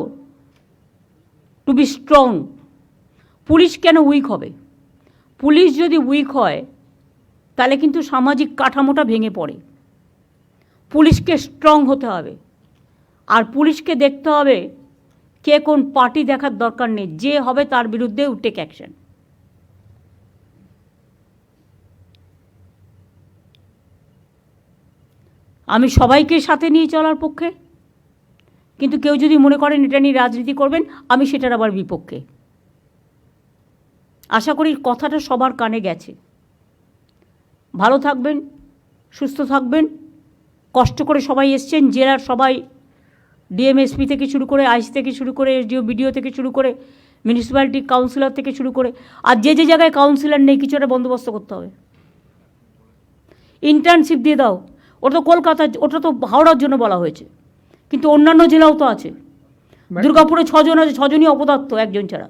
S1: টু বি স্ট্রং। পুলিশ কেন উইক হবে? পুলিশ যদি উইক হয় তাহলে কিন্তু সামাজিক কাঠামোটা ভেঙে পড়ে। পুলিশকে স্ট্রং হতে হবে, আর পুলিশকে দেখতে হবে কে কোন পার্টি দেখার দরকার নেই, যে হবে তার বিরুদ্ধে টেক অ্যাকশন। আমি সবাইকে সাথে নিয়ে চলার পক্ষে, কিন্তু কেউ যদি মনে করেন এটা নিয়ে রাজনীতি করবেন, আমি সেটার আবার বিপক্ষে। আশা করি কথাটা সবার কানে গেছে। ভালো থাকবেন, সুস্থ থাকবেন। কষ্ট করে সবাই এসছেন, জেলার সবাই, ডিএমএসপি থেকে শুরু করে, আইসি থেকে শুরু করে, এসডিও বিডিও থেকে শুরু করে, মিউনিসিপ্যালিটি কাউন্সিলর থেকে শুরু করে, আর যে যে জায়গায় কাউন্সিলর নেই কিছু একটা বন্দোবস্ত করতে হবে। ইন্টার্নশিপ দিয়ে দাও। ওটা তো কলকাতা, ওটা তো হাওড়ার জন্য বলা হয়েছে, কিন্তু অন্যান্য জেলাও তো আছে। দুর্গাপুরে 6 জন আছে, 6 জনই অপদার্থ একজন ছাড়া।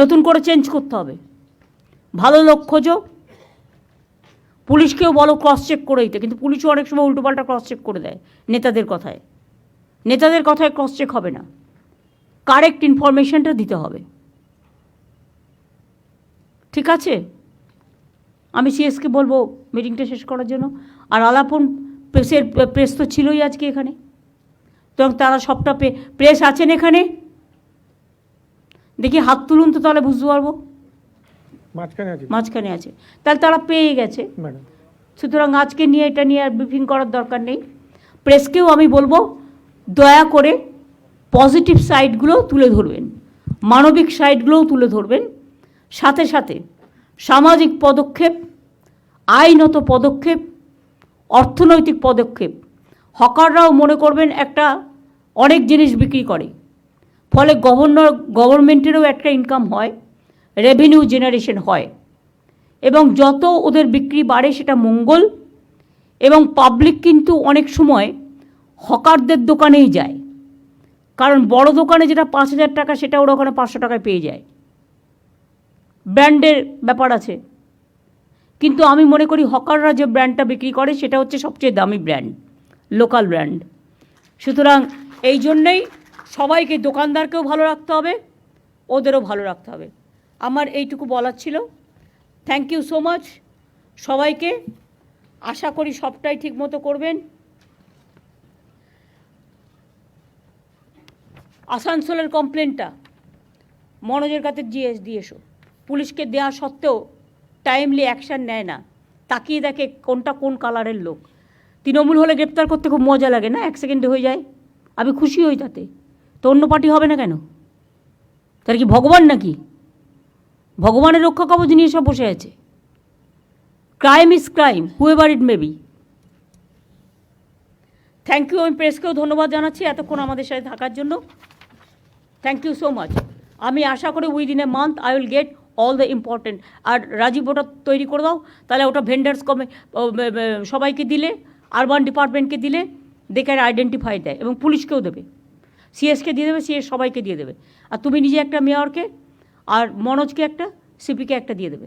S1: নতুন করে চেঞ্জ করতে হবে। ভালো লোক খোঁজো, পুলিশকেও বলো ক্রস চেক করে দিতে, কিন্তু পুলিশও অনেক সময় উল্টোপাল্টা ক্রস চেক করে দেয় নেতাদের কথায়। নেতাদের কথায় ক্রস চেক হবে না, কারেক্ট ইনফরমেশনটা দিতে হবে। ঠিক আছে, আমি সিএসকে বলবো মিটিংটা শেষ করার জন্য। আর আলাপন প্রেস তো ছিলই আজকে এখানে, তো তারা সবটা প্রেস আছেন এখানে, দেখি হাত তুলুন তো, তাহলে বুঝতে পারবো। মাঝখানে আছে, তাহলে তারা পেয়ে গেছে। সুতরাং আজকে নিয়ে এটা নিয়ে আর ব্রিফিং করার দরকার নেই। প্রেসকেও আমি বলবো দয়া করে পজিটিভ সাইডগুলো তুলে ধরবেন, মানবিক সাইডগুলোও তুলে ধরবেন, সাথে সাথে সামাজিক পদক্ষেপ, আইনত পদক্ষেপ, অর্থনৈতিক পদক্ষেপ। হকাররাও মনে করবেন একটা অনেক জিনিস বিক্রি করে, ফলে গভর্নমেন্টেরও একটা ইনকাম হয়, রেভিনিউ জেনারেশন হয়, এবং যত ওদের বিক্রি বাড়ে সেটা মঙ্গল। এবং পাবলিক কিন্তু অনেক সময় হকারদের দোকানেই যায়, কারণ বড় দোকানে যেটা 5,000 টাকা সেটা ওরা ওখানে 500 টাকায় পেয়ে যায়। ব্র্যান্ডের ব্যাপার আছে, কিন্তু আমি মনে করি হকাররা যে ব্র্যান্ডটা বিক্রি করে সেটা হচ্ছে সবচেয়ে দামি ব্র্যান্ড, লোকাল ব্র্যান্ড। সুতরাং এই জন্যেই সবাইকে, দোকানদারকেও ভালো রাখতে হবে, ওদেরও ভালো রাখতে হবে। আমার এইটুকু বলার ছিল। থ্যাংক ইউ সো মাচ সবাইকে। আশা করি সবটাই ঠিক মতো করবেন। আসানসোলের কমপ্লেনটা মনোজের কাছে দিয়ে এসো। পুলিশকে দেওয়া সত্ত্বেও টাইমলি অ্যাকশান নেয় না, তাকিয়ে দেখে কোনটা কোন কালারের লোক। তৃণমূল হলে গ্রেপ্তার করতে খুব মজা লাগে না, 1 সেকেন্ডে হয়ে যায়, আমি খুশি হই তাতে। তো অন্য পার্টি হবে না কেন? তার কি ভগবান নাকি? ভগবানের রক্ষা কবচ নিয়ে সব বসে আছে। Crime is crime, however it may be. Thank you. আমি প্রেসকেও ধন্যবাদ জানাচ্ছি এতক্ষণ আমাদের সাথে থাকার জন্য। Thank you so much. আমি আশা করি within a month I will get all the important. আর রাজীব ওটা তৈরি করে দাও, তাহলে ওটা ভেন্ডার্স সবাইকে দিলে, আরবান ডিপার্টমেন্টকে দিলে, দে ক্যান আইডেন্টিফাই দেয়, এবং পুলিশকেও দেবে, সিএসকে দিয়ে দেবে, সিএস সবাইকে দিয়ে দেবে। আর তুমি নিজে একটা মেয়রকে, আর মনোজকে একটা, সিপিকে একটা দিয়ে দেবে।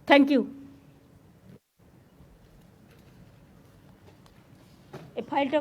S1: Thank you. এই ফাইলটা